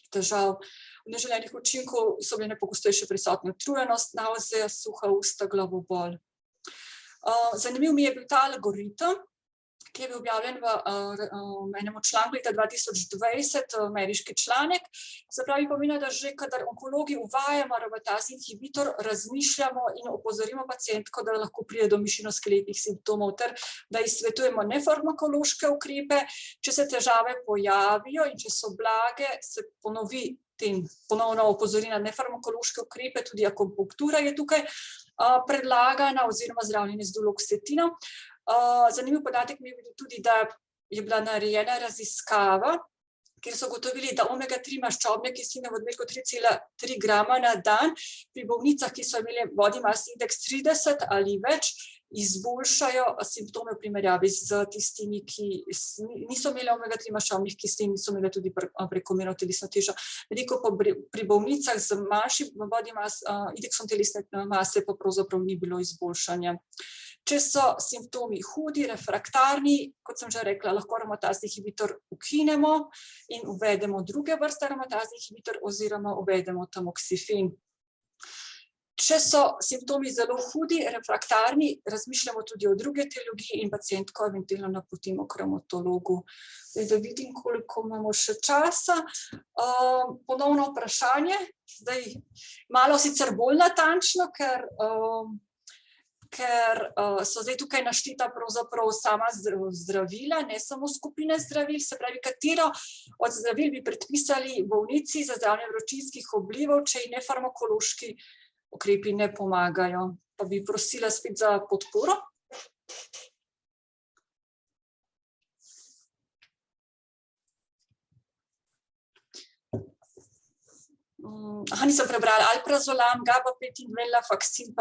težav. V neželenih učinkov so bile najpogosteje prisotne utrujenost, nausea, suha usta, glavobol. Zanimiv mi je bil ta algoritem, ki je bil objavljen v enem članku leta 2020, ameriški članek. Se pravi, pomeni, da že kadar onkologi uvajamo aromatazni inhibitor, razmišljamo in opozorimo pacientko, da lahko pride do mišično-skeletnih simptomov, ter da ji svetujemo nefarmakološke ukrepe. Če se težave pojavijo in če so blage, se ponovno opozori na nefarmakološke ukrepe, tudi akupunktura je tukaj predlagana oziroma zdravljenje z duloksetinom. Zanimiv podatek mi je bil tudi, da je bila narejena raziskava, kjer so ugotovili, da omega-3 maščobne kisline v odmerku 3,3 grama na dan pri bolnicah, ki so imeli body mass index 30 ali več, izboljšajo simptome v primerjavi z tistimi, ki niso imeli omega-3 maščobnih kislin, niso imeli tudi prekomerno telesno težo. Medtem ko pri bolnicah z manjšim body mass indeksom telesne mase pa pravzaprav ni bilo izboljšanja. Če so simptomi hudi, refraktarni, kot sem že rekla, lahko aromatazni inhibitor ukinemo in uvedemo druge vrste aromatazni inhibitor oziroma uvedemo tamoksifen. Če so simptomi zelo hudi, refraktarni, razmišljamo tudi o druge etiologiji in pacientko eventualno napotimo k revmatologu. Da vidim, koliko imamo še časa. Ponovno vprašanje, zdaj malo sicer bolj natančno, ker so zdaj tukaj našteta pravzaprav sama zdravila, ne samo skupine zdravil, se pravi, katero od zdravil bi predpisali bolnici za zdravljenje vročinskih oblivov, če ji nefarmakološki ukrepi ne pomagajo. Pa bi prosila spet za podporo. Nisem prebrala. Alprazolam, gabapentin, venlafaxin,